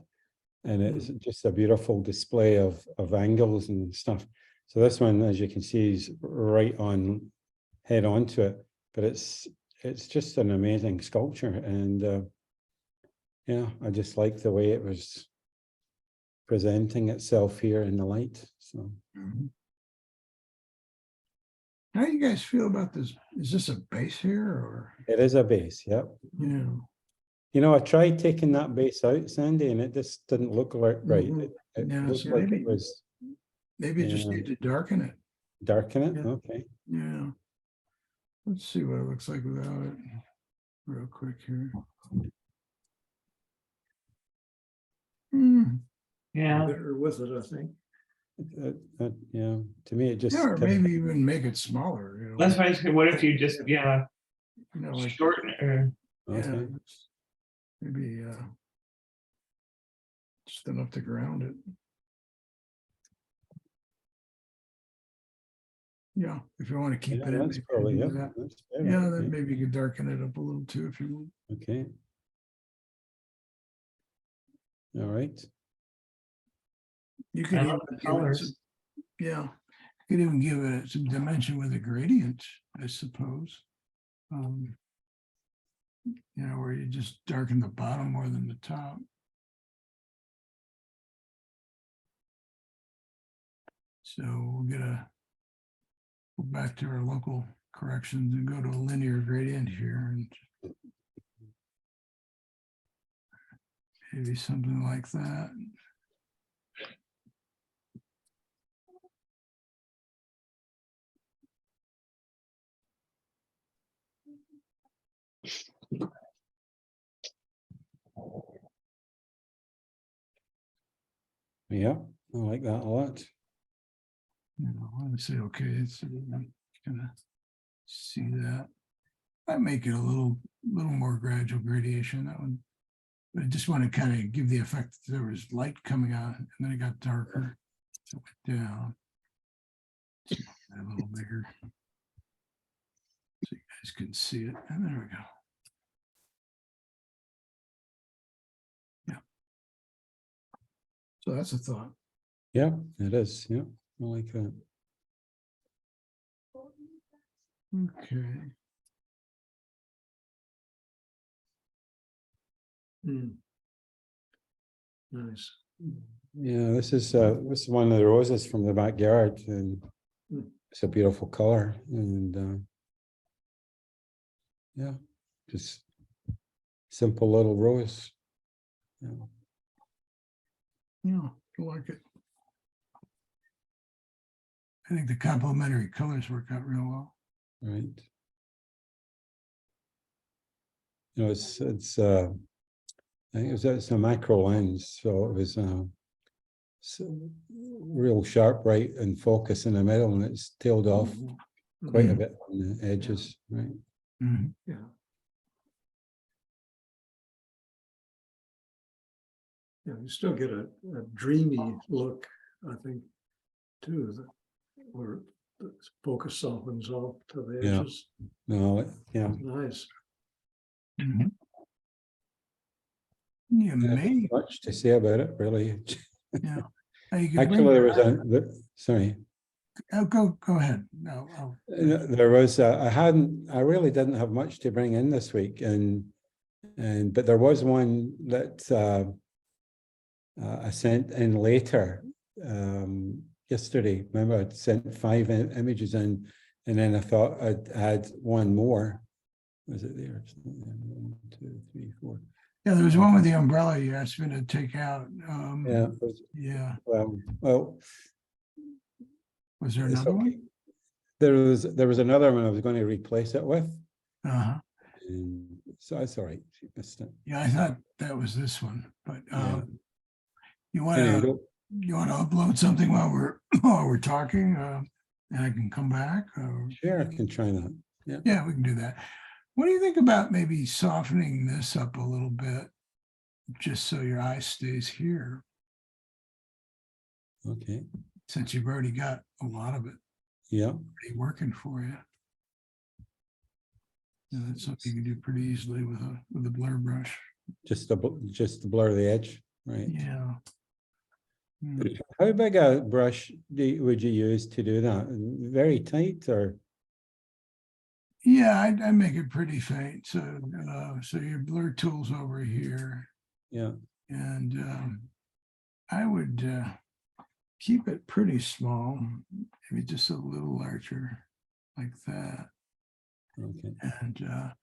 And it's just a beautiful display of angles and stuff. So this one, as you can see, is right on, head onto it, but it's it's just an amazing sculpture, and yeah, I just like the way it was presenting itself here in the light. So How do you guys feel about this? Is this a base here or, it is a base, yep. you know? You know, I tried taking that base out, Sandy, and it just didn't look like right. Mhm. It Yeah, looked so like maybe- it was Maybe you just Yeah. need to darken it. dark in it. Yeah. Okay. Yeah. Let's see what it looks like without it. Real quick here. Hmm. Yeah, Better with it, I think. Yeah, to me, it just Yeah, or kind of- maybe even make it smaller, you know. that's why I said, what if you just, yeah, You know, like, shorten it or, yeah, okay. maybe just enough to ground it. Yeah, if you want to keep Yeah, it in. that's maybe probably, do yeah, that. that's better, Yeah, then okay. maybe you could darken it up a little too if you want. Okay. All right. You could I even love the give it colors. some, yeah, you could even give it some dimension with a gradient, I suppose. You know, where you just darken the bottom more than the top. So we'll go back to our local corrections and go to a linear gradient here and maybe something like that. Yeah, I like that a lot. You know, I would say, okay, it's gonna see that. I make it a little more gradual gradation. That one, but I just want to kind of give the effect that there was light coming out and then it got darker. So it went down. A little bigger. So you guys can see it. And there we go. Yeah. So that's a thought. Yeah, it is. Yeah, I like that. Okay. Nice. Yeah, this is one of the roses from the backyard, and it's a beautiful color. And yeah, just simple little rose. Yeah. Yeah, I like it. I think the complementary colors work out real well. Right. You know, it's I think it's a macro lens, so it was real sharp right in focus in the middle, and it's tailed off quite a bit on the edges, right? Mhm. Yeah. Yeah, you still get a dreamy look, I think, too, where the focus softens off to the Yeah. edges. No, yeah. Nice. Mhm. You Yeah, may, much to say about it, really. yeah. Now you could Actually, bring- there was sorry. Oh, go ahead. No, There was I really didn't have much to bring in this week, but there was one that I sent in later yesterday. Remember, I'd sent 5 images in, and then I thought I'd add one more. Was it there? 1, 2, 3, 4. yeah, there was one with the umbrella you asked me to take out. Yeah. Yeah. Well, Was there it's another okay. one? There was another one I was going to replace it with. Uh-huh. And so it's all right. She missed it. Yeah, I thought that was this one, but Yeah. you want Anyway, to upload something while we're talking, and I can come back. sure, I can try that. Yeah. Yeah, we can do that. What do you think about maybe softening this up a little bit, just so your eye stays here, Okay. since you've already got a lot of it Yeah. already working for you? Yeah, that's something you can do pretty easily with a blur brush. Just to blur the edge, right? Yeah. Mm. How big a brush would you use to do that? Very tight, or? Yeah, I make it pretty faint. So, so your blur tool's over here, Yeah, and I would keep it pretty small, maybe just a little larger, like that. okay. And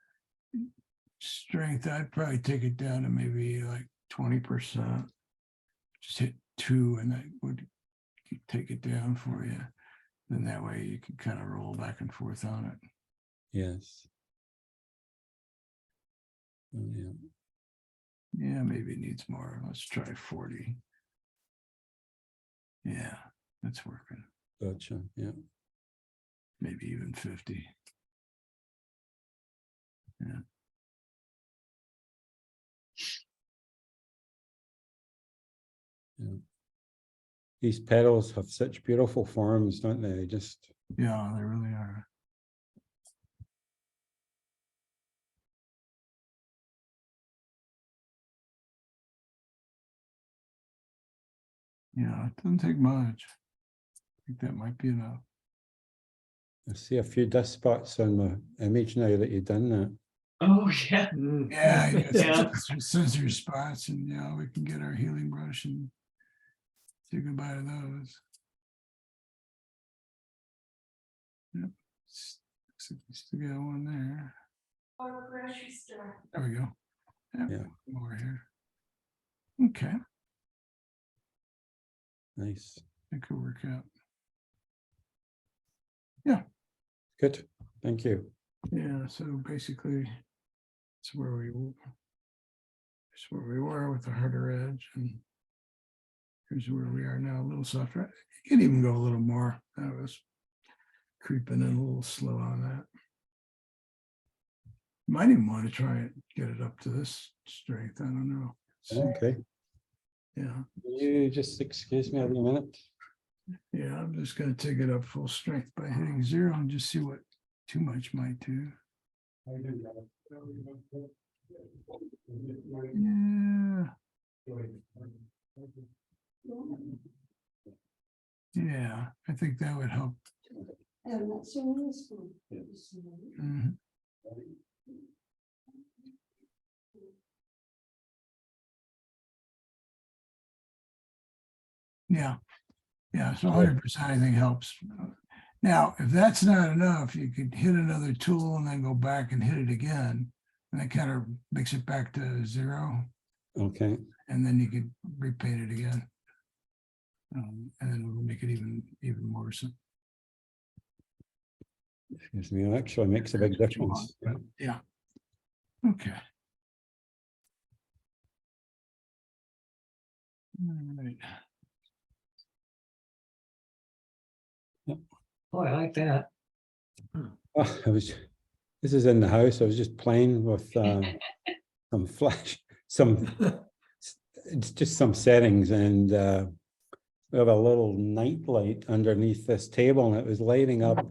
strength, I'd probably take it down to maybe like 20%. Just hit 2, and that would take it down for you. Then that way you can kind of roll back and forth on it. Yes. Oh, yeah. Yeah, maybe it needs more. Let's try 40. Yeah, that's working. Gotcha. Yeah. Maybe even 50. Yeah. Yeah. These petals have such beautiful forms, don't they? Just Yeah, they really are. Yeah, it doesn't take much. I think that might be enough. I see a few dust spots on my image now that you've done that. Oh, yeah. Yeah, I guess Yeah. it's sensor spots, and we can get our healing brush and say goodbye to those. Yep. Still got one there. There we go. Yep. Yeah. Over here. Okay, Nice. that could work out. Good. Thank you. Yeah, so basically, it's where we were with the harder edge, and here's where we are now, a little softer. You can even go a little more. I was creeping in a little slow on that. Might even want to try it, get it up to this strength. I don't know. See. Okay. Yeah, You just excuse me a minute. yeah, I'm just going to take it up full strength by hitting 0 and just see what too much might do. Yeah. Yeah, I think that would help. Mhm. Yeah, yeah, so 100% I think helps. Now, if that's not enough, you could hit another tool and then go back and hit it again. And that kind of makes it back to 0. Okay. And then you could repaint it again. And then it'll make it even worse. Excuse me. It actually makes a big difference. Yeah. Okay. All right. Oh, I like that. Oh, this is in the house. I was just playing with some flash, it's just some settings, and we have a little night light underneath this table, and it was lighting up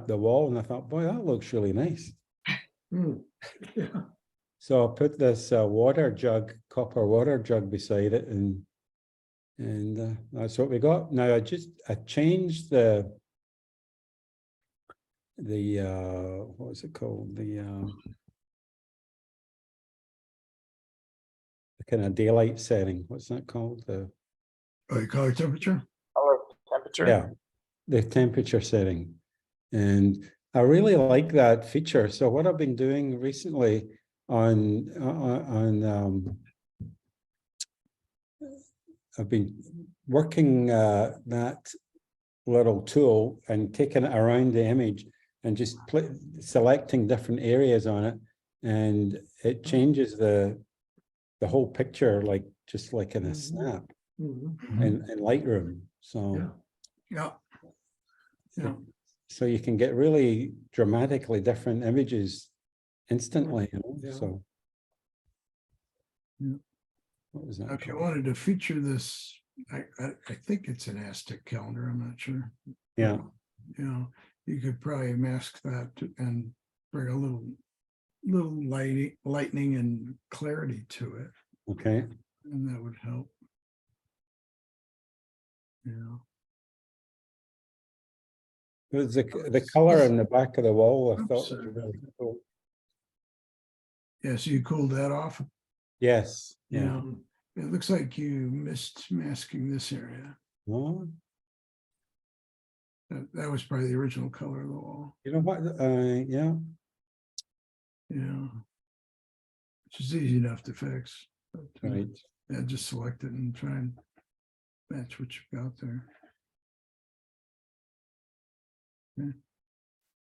the wall, and I thought, boy, that looks really nice. Yeah. So I put this copper water jug beside it, and that's what we got. Now I changed the what was it called? The kind of daylight setting. What's that called? The Color temperature? Color temperature. Yeah, the temperature setting. And I really like that feature. So what I've been doing recently I've been working that little tool and taking it around the image and just selecting different areas on it, and it changes the whole picture, just like in a snap in Lightroom. So Yeah. Yeah. so you can get really dramatically different images instantly, Yeah. So Yeah. what was that If you called? wanted to feature this, I think it's an Aztec calendar. I'm not sure. Yeah. You could probably mask that and bring a little lightning and clarity to it, Okay. and that would help. Yeah. It was the color in the back of the wall, I thought. Oops. Was really cool. Yeah, so you cooled that off? Yes, yeah. Yeah. It looks like you missed masking this area. Oh, That was probably the original color of the wall. you know what? Yeah, Yeah. Which is easy enough to fix. But, right. yeah, just select it and try and match what you've got there. Yeah.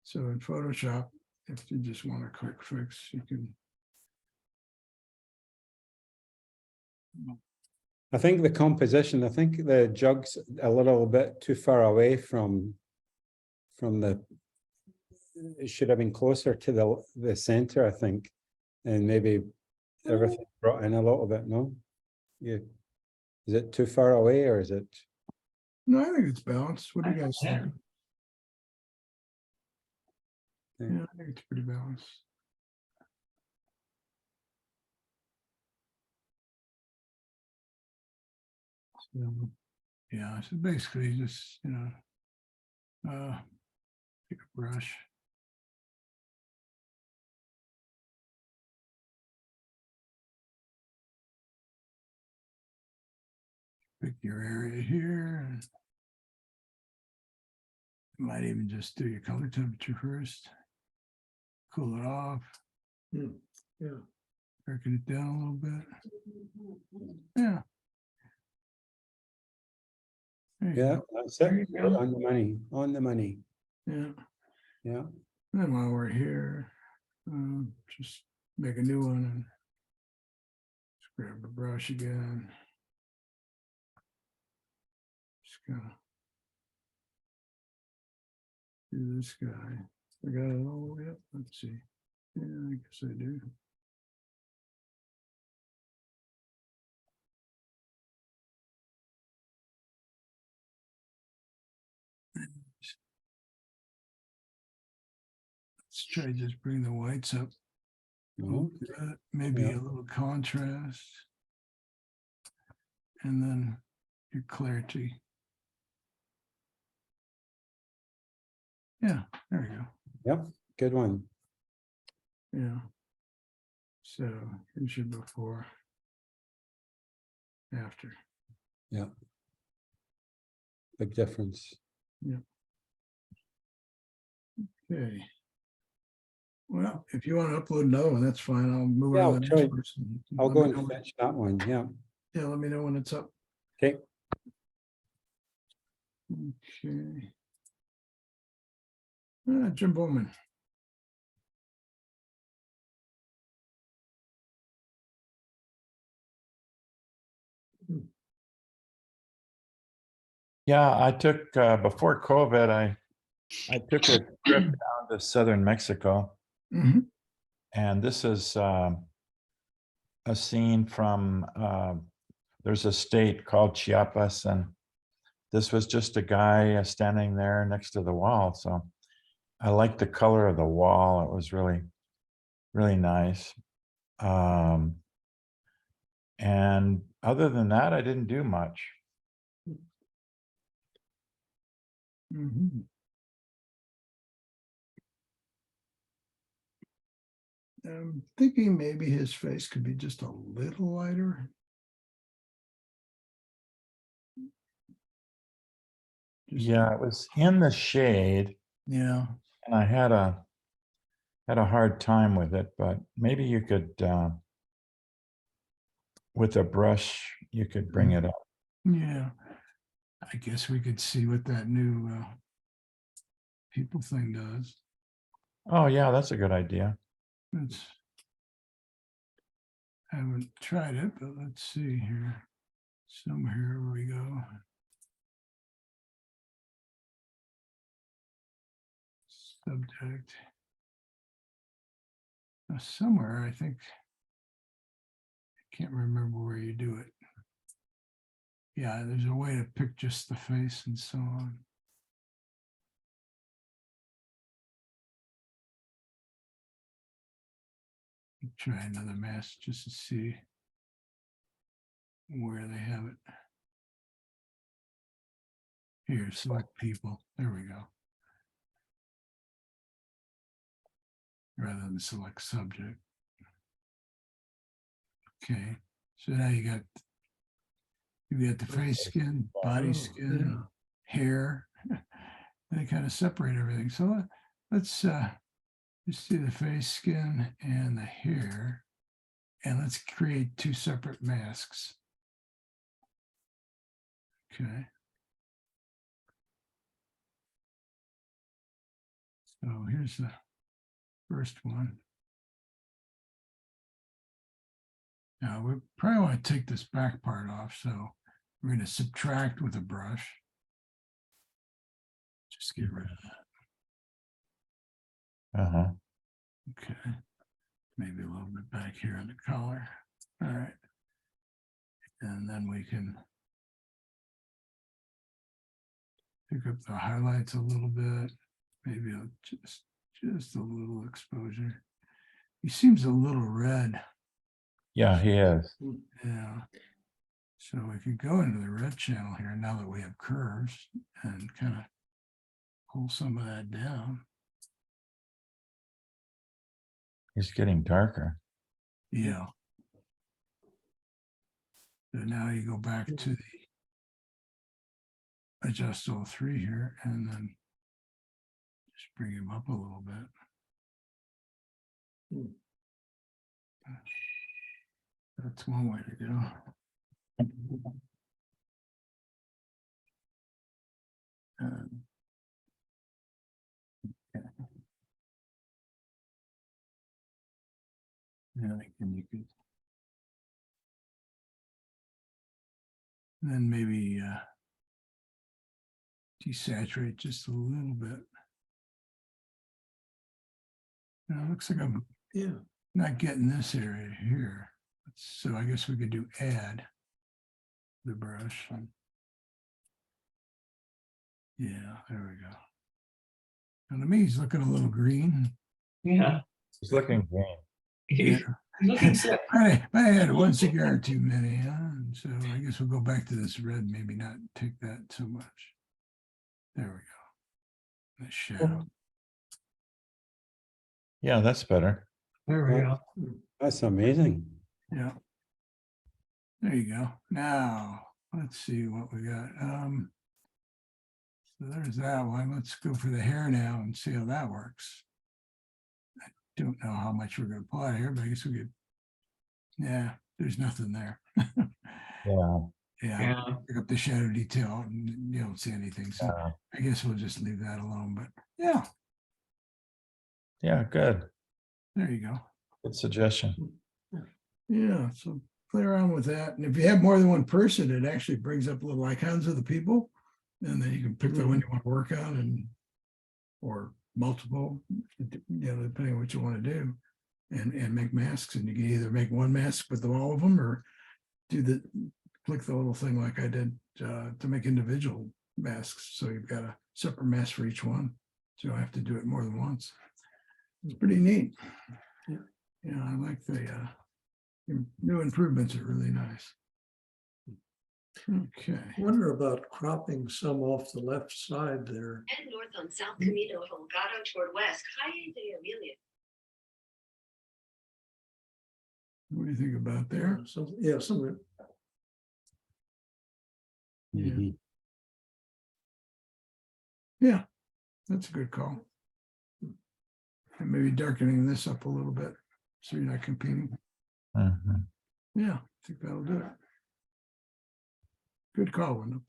So in Photoshop, if you just want a quick fix, you can. I think the composition, I think the jug's a little bit too far away from the, it should have been closer to the center, I think. And maybe everything brought in a little bit, no? Yeah. Is it too far away or is it? No, I think it's balanced. What do you guys think? Yeah. Yeah, I think it's pretty balanced. So, yeah, so basically just, pick a brush. Pick your area here. And you might even just do your color temperature first. Cool it off. Yeah. Darken it down a little bit. Yeah. There you Yeah, go. that's There it. you go. On the money, on the money. Yeah. Yeah. And then while we're here, just make a new one and just grab the brush again. Just gonna do this guy. I got it all the way up. Let's see. Yeah, I guess I do. Let's try just bring the whites up. No? Maybe Yeah. a little contrast. And then your clarity. Yeah, there we go. Yep, good one. Yeah. So here's your before, after. Yeah. Big difference. Okay. Well, if you want to upload another one, that's fine. I'll move Yeah, on I'll to the try. next person. I'll Let go me and know when- fetch that one. Yeah. Yeah, let me know when it's up. Okay. Okay. Jim Bowman. Yeah, I took, before COVID, I took a trip down to southern Mexico. Mhm. And this is a scene from, there's a state called Chiapas, and this was just a guy standing there next to the wall. So I liked the color of the wall. It was really, really nice. And other than that, I didn't do much. Mhm. I'm thinking maybe his face could be just a little lighter. Just- Yeah, it was in the shade, Yeah. and I had a hard time with it, but maybe you could, with a brush, you could bring it up. Yeah. I guess we could see what that new people thing does. Oh, yeah, that's a good idea. It's, I haven't tried it, but let's see here. Somewhere we go. Subject. Somewhere, I think. I can't remember where you do it. Yeah, there's a way to pick just the face and so on. Try another mask just to see where they have it. Here, select people. There we go. rather than select subject. Okay, so now you got the face skin, body Oh, skin, hair. They kind of separate everything. So let's just do the face skin and the hair, and let's create two separate masks. Okay. So here's the first one. Now we probably want to take this back part off. So we're going to subtract with a brush. Just get rid of that. Uh-huh. Okay. Maybe a little bit back here on the collar. All right. And then we can pick up the highlights a little bit. Maybe just a little exposure. He seems a little red. Yeah, he is. Yeah. So we could go into the red channel here now that we have curves and kind of pull some of that down. He's getting darker. Yeah. So now you go back to the adjust all three here and then just bring him up a little bit. That's one way to go. Yeah, and you could then maybe desaturate just a little bit. Now it looks like I'm not getting this area here. So I guess we could do add the brush. Yeah, there we go. And to me, he's looking a little green. Yeah. He's looking green. He's looking sick. I had one cigar too many, huh? And so I guess we'll go back to this red, maybe not take that so much. There we go. The shadow. Yeah, that's better. There we go. That's amazing. Yeah. There you go. Now, let's see what we got. So there's that one. Let's go for the hair now and see how that works. I don't know how much we're going to apply here, but I guess we could. Yeah, there's nothing there. Yeah. Yeah, pick up the shadow detail and you don't see anything. So I guess we'll just leave that alone. But yeah, Yeah, good. there you go. Good suggestion. Yeah, so play around with that. And if you have more than one person, it actually brings up little icons of the people. And then you can pick the one you want to work on and or multiple, depending on what you want to do. And make masks. And you can either make one mask with all of them or click the little thing like I did to make individual masks. So you've got a separate mask for each one. So you don't have to do it more than once. It's pretty neat. Yeah, I like the new improvements are really nice. Okay. I wonder about cropping some off the left side there. Head north on South Camino Holgado toward west. Calle de Amelia. What do you think about there? Some Mhm. Yeah, that's a good call. And maybe darkening this up a little bit so you're not competing. Mhm. Yeah, I think that'll do it. Good call, Wendell.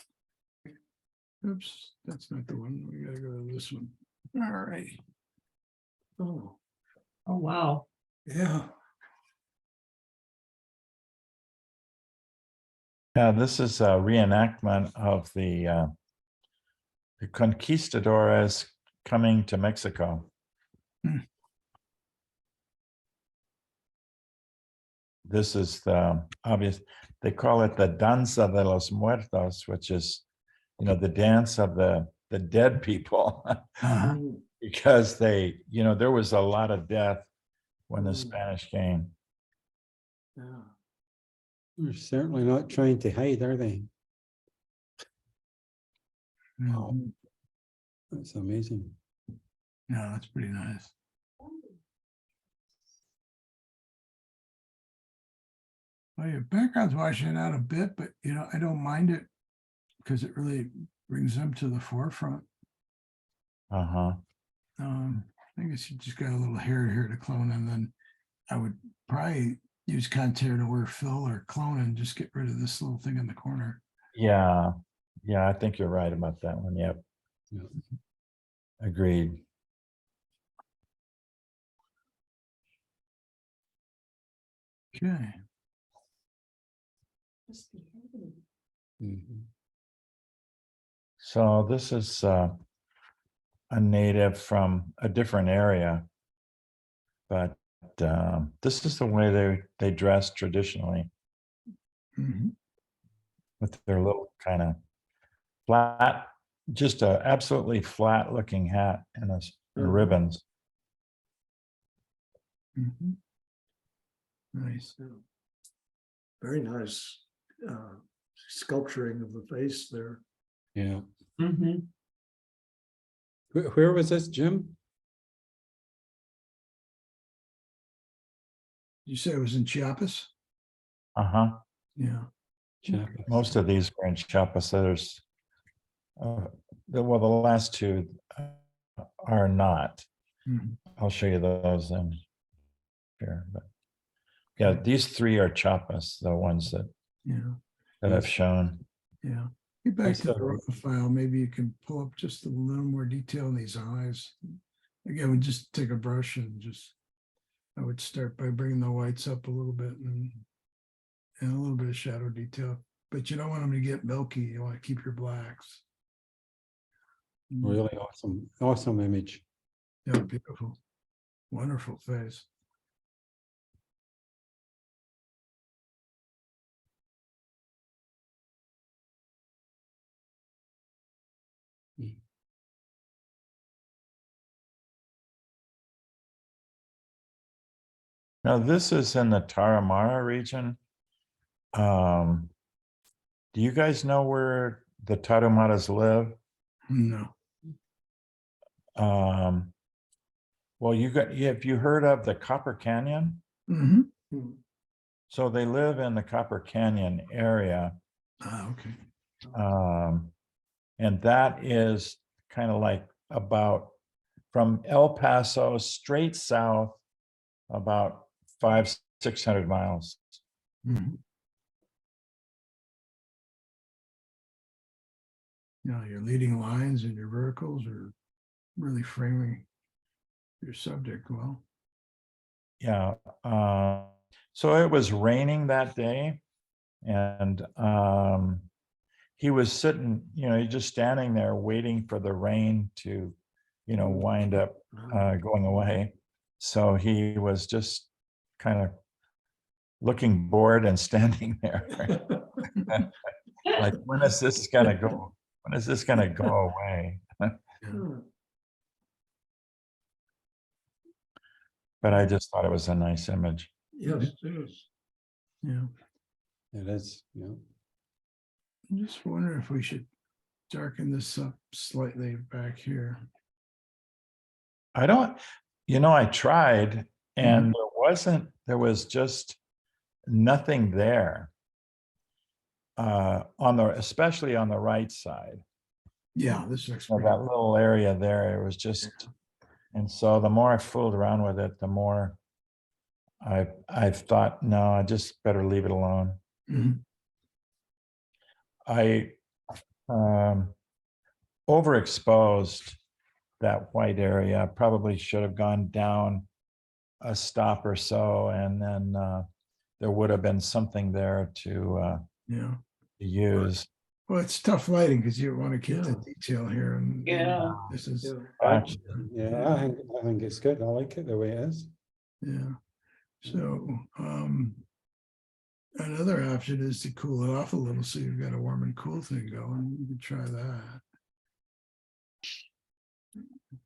Oops, that's not the one. We gotta go to this one. All right. Oh, Oh, wow. yeah. Yeah, this is a reenactment of the conquistadores coming to Mexico. This is the obvious, they call it the Danza de los Muertos, which is, the dance of the dead people. Because there was a lot of death when the Spanish came. Yeah. They're certainly not trying to hide, are they? Mhm. That's amazing. No, that's pretty nice. Oh, your background's washing out a bit, but you know, I don't mind it because it really brings them to the forefront. Uh-huh. I guess you just got a little hair here to clone, and then I would probably use contour to wear fill or clone and just get rid of this little thing in the corner. Yeah. Yeah, I think you're right about that one. Yep. Yeah. Agreed. Okay. Mhm. So this is a native from a different area, but this is the way they dress traditionally Mhm. with their little kind of flat, just a absolutely flat looking hat and Mhm. ribbons. Mhm. Nice. Yeah. Very nice sculpturing of the face there. Yeah. Mhm. Where was this, Jim? You say it was in Chiapas? Uh-huh. Yeah. Chiapas. Most of these were in Chiapas. There's the last two are not. Mhm. I'll show you those then here. But yeah, these three are Chiapas, the ones Yeah. that I've shown. Yeah. Get back to the Also- raw file. Maybe you can pull up just a little more detail in these eyes. Again, we just take a brush and just, I would start by bringing the whites up a little bit and a little bit of shadow detail. But you don't want them to get milky. You want to keep your blacks. Really awesome, awesome image. Yeah, beautiful. Wonderful face. Now this is in the Tarahumara region. Do you guys know where the Tarahumaras live? No. Well, have you heard of the Copper Canyon? Mm-hmm. So they live in the Copper Canyon area. Ah, okay. And that is kind of like about from El Paso straight south, about 500-600 miles. Mhm. Yeah, your leading lines and your verticals are really framing your subject well. Yeah. So it was raining that day, and he was sitting, he's just standing there waiting for the rain to, wind up going away. So he was just kind of looking bored and standing there. Like, when is this gonna go? When is this gonna go away? But I just thought it was a nice image. Yes, it is. Yeah. It is, yeah. I'm just wondering if we should darken this up slightly back here. I don't, I tried, and there was just nothing there. Especially on the right side. Yeah, this looks So pretty. that little area there, it was just, and so the more I fooled around with it, the more I thought, no, I just better leave it alone. Mhm. I overexposed that white area. Probably should have gone down a stop or so, and then there would have been something there to Yeah. use. Well, it's tough lighting because you want to keep the Yeah. detail here. And Yeah. this is, Yeah. Actually, Yeah, I think it's good. I like it the way it is. yeah. So another option is to cool it off a little so you've got a warm and cool thing going. You can try that.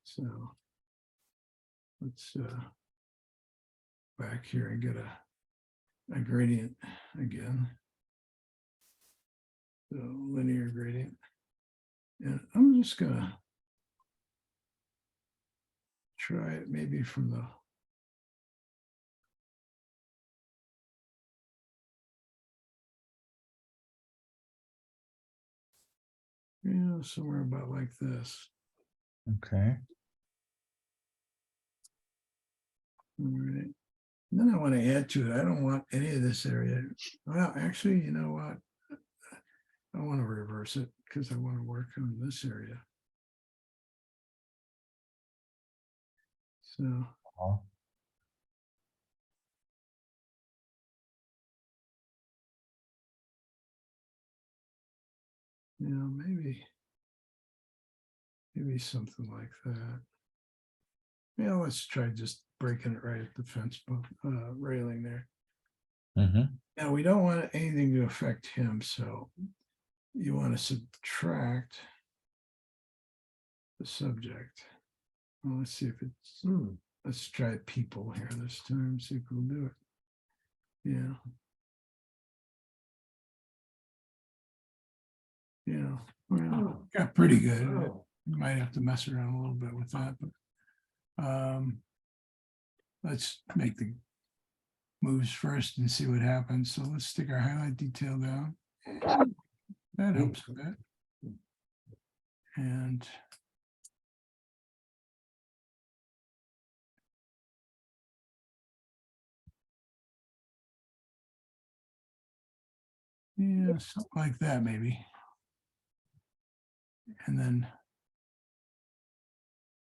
So let's back here and get a gradient again. So linear gradient. And I'm just gonna try it maybe from the Yeah, somewhere about like this. Okay. All right. Then I want to add to it. I don't want any of this area. Well, actually, you know what? I want to reverse it because I want to work on this area. So, Oh, you know, maybe something like that. Yeah, let's try just breaking it right at the fence railing there. mhm. Now, we don't want anything to affect him, so you want to subtract the subject. Well, let's see if it's, let's try people here this time, see if we'll do it. Yeah. Yeah, well, got pretty good. You might have to mess around a little bit with that, but let's make the moves first and see what happens. So let's stick our highlight detail down. That helps a bit. And yeah, something like that maybe. And then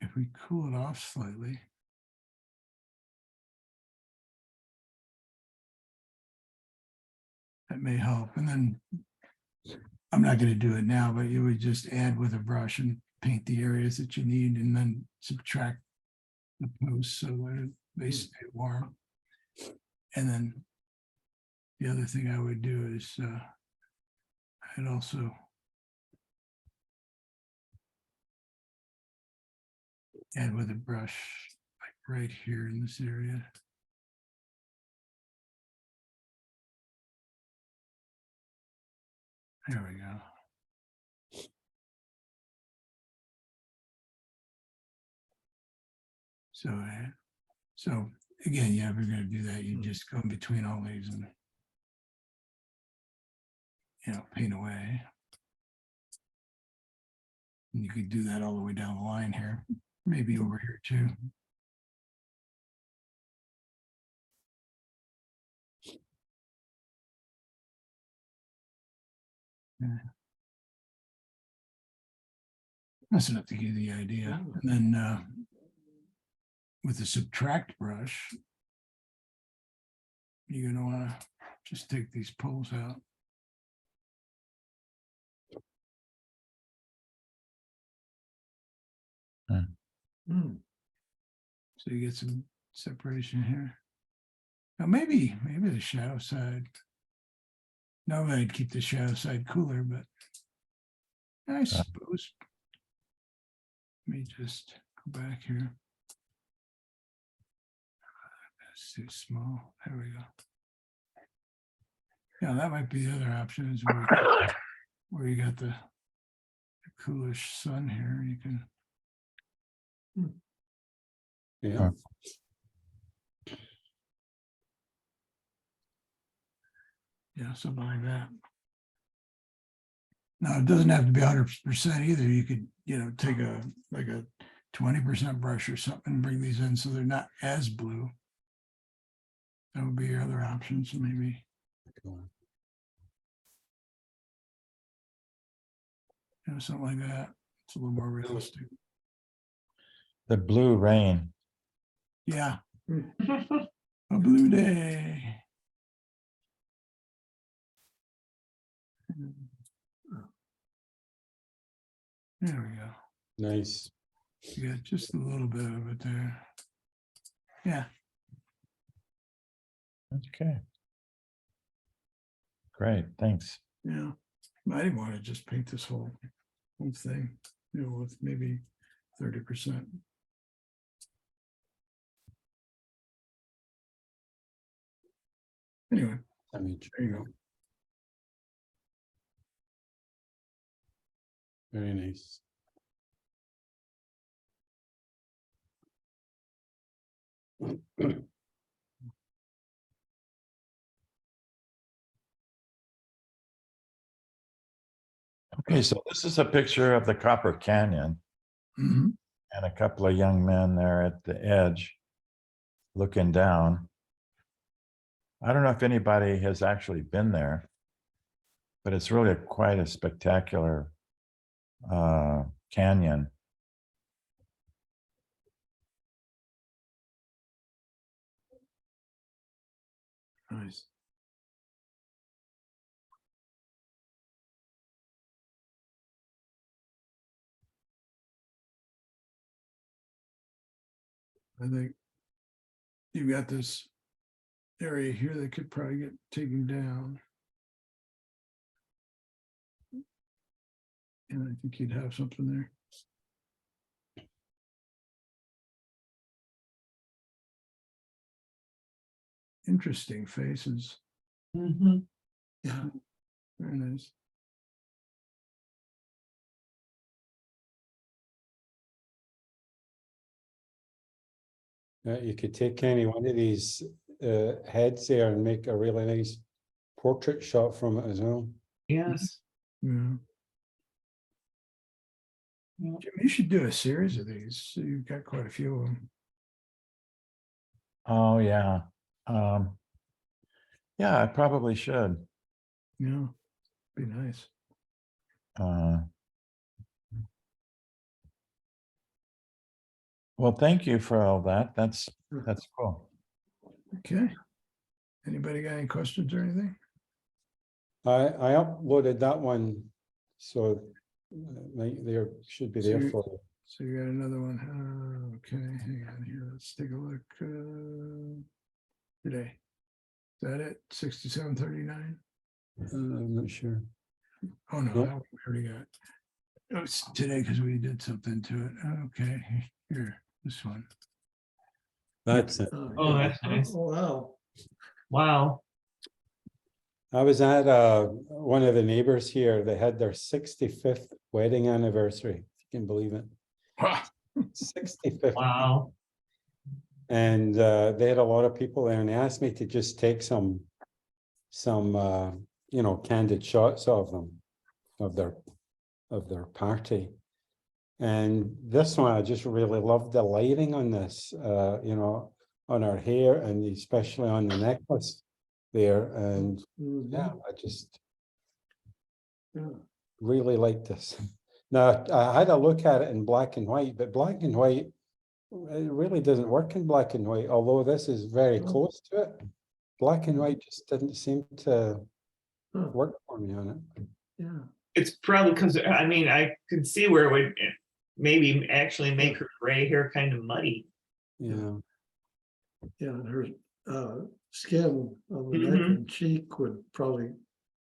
if we cool it off slightly, that may help. And then I'm not going to do it now, but you would just add with a brush and paint the areas that you need and then subtract the posts so that they stay warm. And then the other thing I would do is I'd also add with a brush, like right here in this area. There we go. So again, yeah, if you're going to do that, you just go in between all these and, you know, paint away. And you could do that all the way down the line here, maybe over here too. Yeah. That's enough to give you the idea. And then with the subtract brush, you're going to want to just take these poles out. So you get some separation here. Now maybe the shadow side. Normally I'd keep the shadow side cooler, but I suppose. Let me just go back here. That's too small. There we go. Yeah, that might be the other option is where you got the coolish sun here. You can. Yeah. Yeah, something like that. Now, it doesn't have to be 100% either. You could, you know, take a 20% brush or something and bring these in so they're not as blue. That would be your other options, maybe. You know, something like that. It's a little more realistic. The blue rain. Yeah. A blue day. There we go. Nice. You got just a little bit of it there. Yeah. Okay. Great, thanks. Yeah. I didn't want to just paint this whole thing, you know, with maybe 30%. Anyway, Image. there you go. Very nice. Okay, so this is a picture of the Copper Canyon Mhm. and a couple of young men there at the edge looking down. I don't know if anybody has actually been there, but it's really quite a spectacular canyon. Nice. I think you've got this area here that could probably get taken down. And I think you'd have something there. Interesting faces. Mhm. Yeah, very nice. You could take any one of these heads there and make a really nice portrait shot from it as well. Yes. Yeah. Yeah. Jim, you should do a series of these. So you've got quite a few of them. Oh, yeah. Yeah, I probably should. Yeah, be nice. Well, thank you for all that. That's cool. Okay. Anybody got any questions or anything? I uploaded that one, so there should be there So- for you. So you got another one. Okay, hang on here. Let's take a look. Today. Is that it? 6739? I'm not sure. Oh, no, Nope. that one we already got. Oh, it's today because we did something to it. Okay, here, this one. That's it. Oh, that's nice. Oh, wow. Wow. I was at one of the neighbors here. They had their 65th wedding anniversary, if you can believe it. 65th. Wow. And they had a lot of people there, and they asked me to just take some you know, candid shots of them, of their party. And this one, I just really loved the lighting on this, you know, on her hair and especially on the necklace there. And yeah, I just really liked this. Now, I had a look at it in black and white, but black and white, it really doesn't work in black and white, although this is very close to it. Black and white just didn't seem to work for me on it. Yeah. It's probably because, I mean, I could see where it would maybe actually make her gray hair kind of muddy. Yeah. Yeah, and her skin on the neck and cheek would probably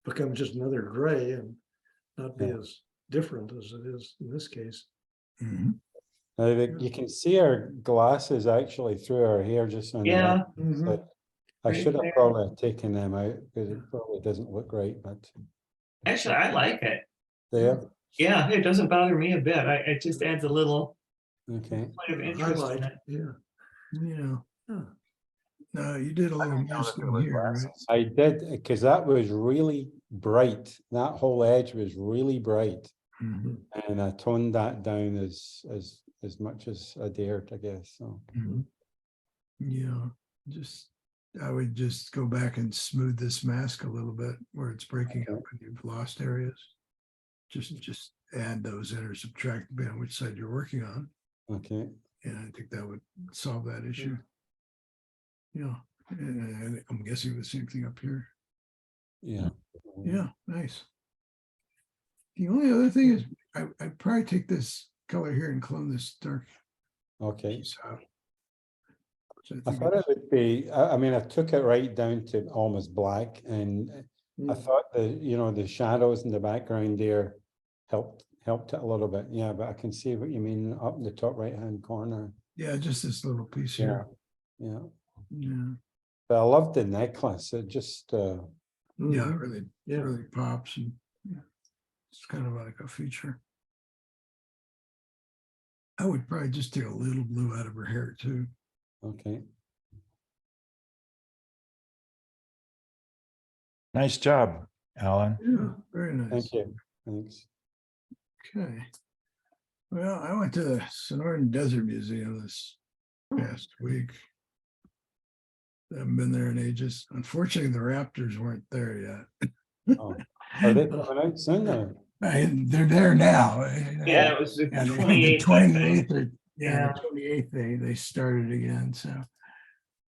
become just another gray and not be Yeah. as different as it is in this case. Mhm. You can see her glasses actually through her hair just on the Yeah. neck. So I Very should have fair. probably taken them out because it probably doesn't look right, but Actually, I like it. there. Yeah, it doesn't bother me a bit. It just adds a little Okay. point of interest in Highlight, it. yeah. Yeah. Yeah. No, you did a little masking here, right? I did, because that was really bright. That whole edge was really bright. Mhm. And I toned that down as much as I dared, I guess. So Mhm. Yeah, I would just go back and smooth this mask a little bit where it's breaking up and you've lost areas. Just add those in or subtract depending on which side you're working on. okay. And I think that would solve that issue. Yeah, and I'm guessing the same thing up here. Yeah. Yeah, nice. The only other thing is I'd probably take this color here and clone this dark Okay. piece out. So I I think thought it would be, I mean, I took it right down to almost black, and I thought the shadows in the background there helped it a little bit. Yeah, but I can see what you mean up in the top right-hand corner. yeah, just this little piece Yeah. here. Yeah. Yeah, But I loved the necklace. It just, yeah, Mhm. really, Yeah. really pops, and yeah, it's kind of like a feature. I would probably just take a little blue out of her hair too. okay. Nice job, Alan. Yeah, very nice. Thank you. Thanks. Okay. Well, I went to the Sonoran Desert Museum this past week. I haven't been there in ages. Unfortunately, the raptors weren't there yet. Oh, are they coming out soon or? They're there now. Yeah, it was the Yeah, the 28th. 28th, Yeah. the 28th, they started again, so.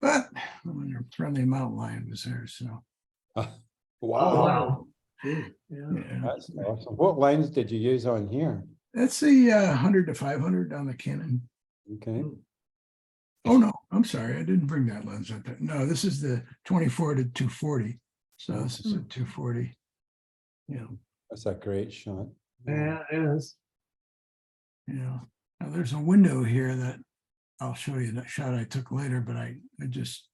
But when their friendly mountain lion was there, so, Oh, Wow, wow. Gee, yeah. yeah. that's awesome. What lines did you use on here? That's the 100 to 500 on the Canon. Okay, Oh, no, I'm sorry, I didn't bring that lens with it. No, this is the 24 to 240. So this is a 240. Yeah, that's a great shot. Yeah, it is. yeah. Now there's a window here that I'll show you that shot I took later, but I just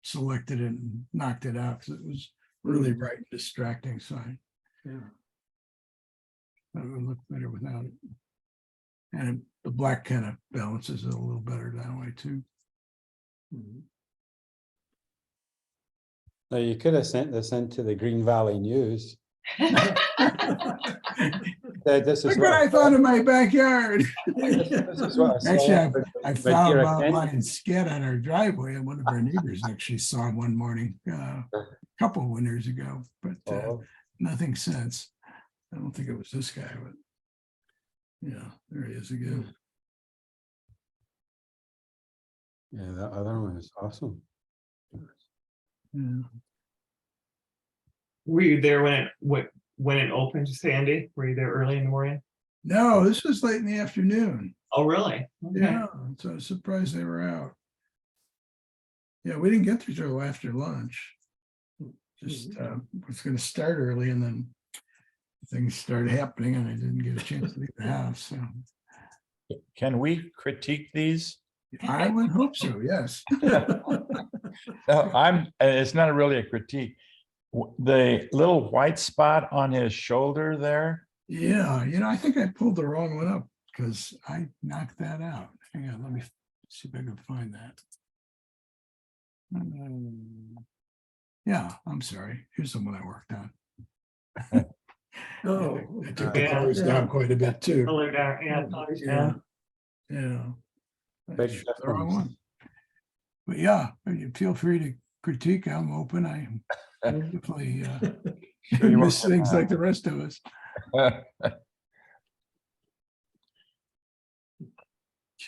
selected it and knocked it out because it was really bright and distracting. So Yeah. it would look better without it. And the black kind of balances it a little better that way too. Mhm. Now you could have sent this into the Green Valley News. This is Look what I found in my backyard. this is what I saw. Actually, I But found you're a mountain Kenyan. lion scat on our driveway, and one of our neighbors actually saw him one morning, a couple of winters ago, but Oh, nothing since. I don't think it was this guy, but yeah, there he is again. yeah, that other one is awesome. Yeah. Were you there when it opened, Sandy? Were you there early in the morning? No, this was late in the afternoon. Oh, really? Okay. Yeah, so I was surprised they were out. Yeah, we didn't get there till after lunch. Just was going to start early, and then things started happening, and I didn't get a chance to leave the house. So Can we critique these? I would hope so. Yes. No, it's not really a critique. The little white spot on his shoulder there, Yeah, I think I pulled the wrong one up because I knocked that out. Hang on, let me see if I can find that. Yeah, I'm sorry. Here's the one I worked on. Oh, I took the Yeah. colors down quite a bit too. Color down, yeah, colors down. Yeah. I Big chose the wrong difference. one. But yeah, you feel free to critique. I'm open. I definitely Sure you miss won't get things like the rest of us.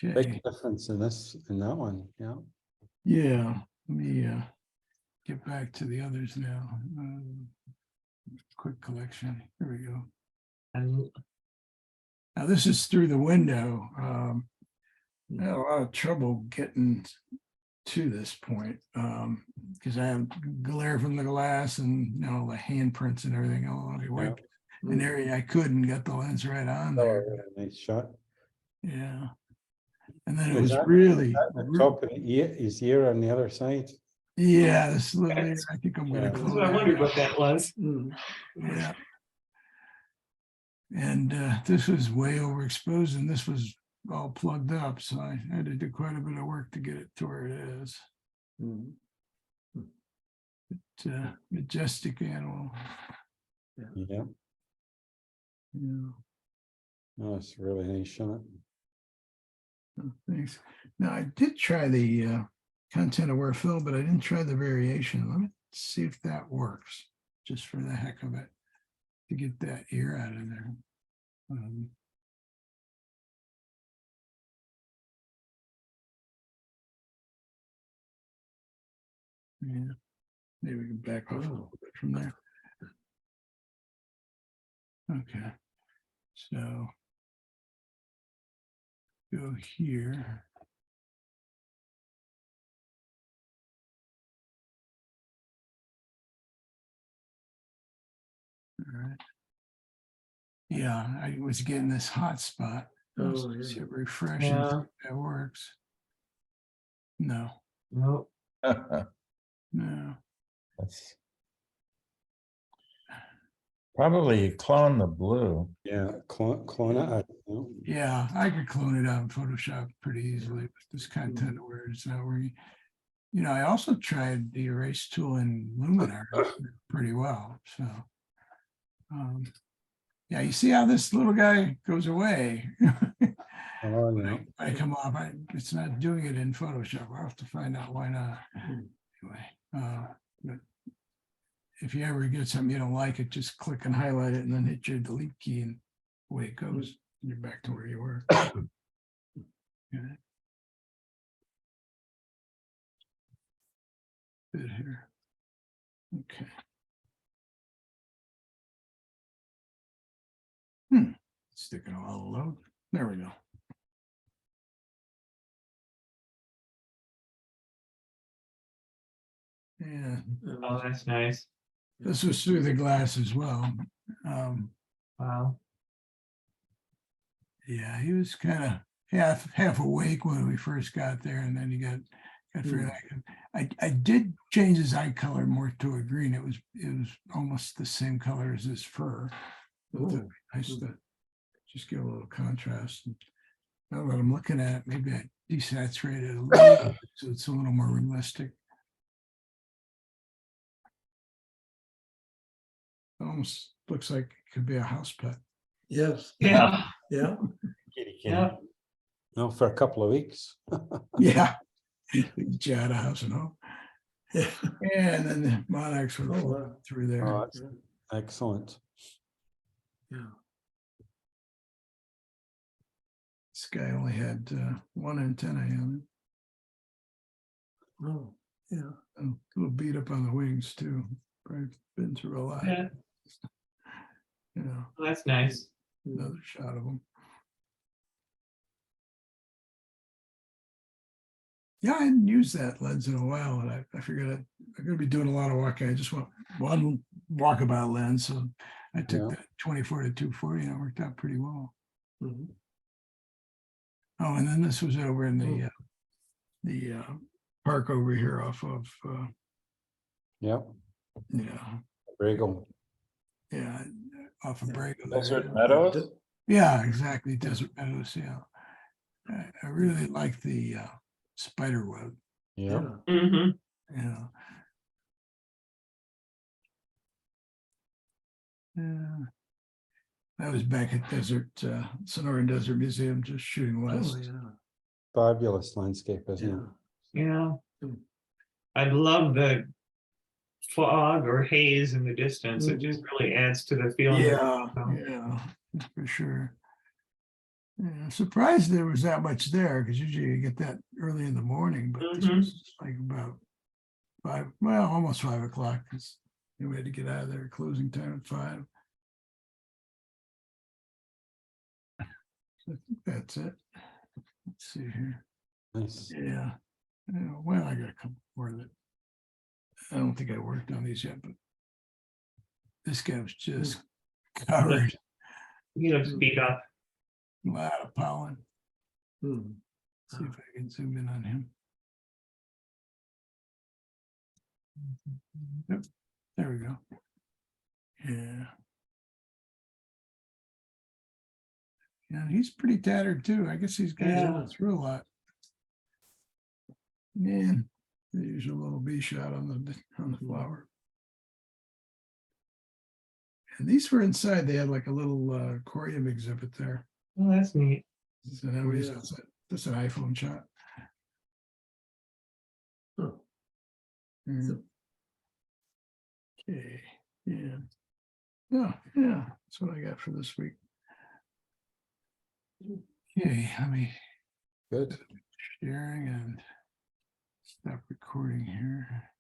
Okay. Big difference in that one, yeah. Yeah, let me get back to the others now. Quick collection. Here we go. And Now this is through the window. I had a lot of trouble getting to this point because I have glare from the glass and the handprints and everything. I wiped an area I couldn't get the lens right on there. Oh, nice shot. Yeah. And then it Is was that- really, The top of his ear on the other side. yeah, this little area, I think I'm gonna Yeah. that's close what I that wondered out. what that was. Yeah. And this was way overexposed and this was all plugged up. So I had to do quite a bit of work to get it to where it is. It's a majestic animal. Yeah, Yeah. no, it's a really nice shot. Thanks. Now I did try the content aware fill, but I didn't try the variation. Let me see if that works, just for the heck of it, to get that ear out of there. Yeah, maybe we can back off a little bit from there. Okay, so go here. All right. Yeah, I was getting this hot spot. Oh, Let's yeah. hit refresh and see Yeah. if that works. No, Nope. no. That's probably clone the blue. Yeah, clone it out. Yeah, I could clone it out in Photoshop pretty easily, but this content aware is not working. I also tried the erase tool in Luminar pretty well. So, Yeah, you see how this little guy goes away. Oh, yeah. I come off, it's not doing it in Photoshop. I'll have to find out why not. Anyway, but if you ever get something you don't like, it just click and highlight it and then hit your delete key and away it goes. You're back to where you were. Yeah. Bit here. Okay. Sticking all load. There we go. Yeah, Oh, that's nice. this was through the glass as well. Wow. Yeah, he was kind of half awake when we first got there, and then he got figured I did change his eye color more to a green. It was almost the same color as his fur. Nice to just get a little contrast. And now that I'm looking at it, maybe I desaturated it a little so it's a little more realistic. Almost looks like it could be a house pet. Yes, Yeah. yeah. Kitty Yeah. cat. No, for a couple of weeks. Yeah. Get you out of house and home. Yeah. And then the monarchs would Oh, float wow. through there. Oh, that's excellent. Yeah. This guy only had one antenna on Oh, yeah. it. A little beat up on the wings too. Probably been through a lot. Yeah. You know, Well, that's nice. another shot of him. Yeah, I hadn't used that lens in a while, and I figured I'm going to be doing a lot of walking. I just want one walkabout lens, so I took that 24 to 240, and it worked out pretty well. Mhm. Oh, and then this was over in the park over here off of Yep. yeah, Brigham. yeah, off of Brago. Desert Meadows? Yeah, exactly. Desert Meadows. Yeah, I really like the spider web. Yeah. Mm-hmm. Yeah. Yeah. I was back at Sonoran Desert Museum, just shooting west. Oh, yeah. Fabulous landscape, isn't it? Yeah. I love the fog or haze in the distance. It just really adds to the feeling. Yeah, yeah, for sure. Yeah, surprised there was that much there, because usually you get that early in the morning, but this was like about 5, well, almost 5 o'clock, because we had to get out of there, closing time at 5. So I think that's it. Let's see here. Nice. Yeah. Well, I got a couple more that I don't think I worked on these yet, but this guy was just covered. He looks beat up. A lot of pollen. Hmm. See if I can zoom in on him. Yep, there we go. Yeah. Yeah, he's pretty tattered too. I guess these guys Yeah. went through a lot. Man, they use a little B shot on the flower. And these were inside. They had like a little aquarium exhibit there. Oh, that's neat. So that was that's an iPhone shot. Huh. Mm. Okay. Yeah. Oh, yeah. That's what I got for this week. Okay, let me Good. sharing and stop recording here.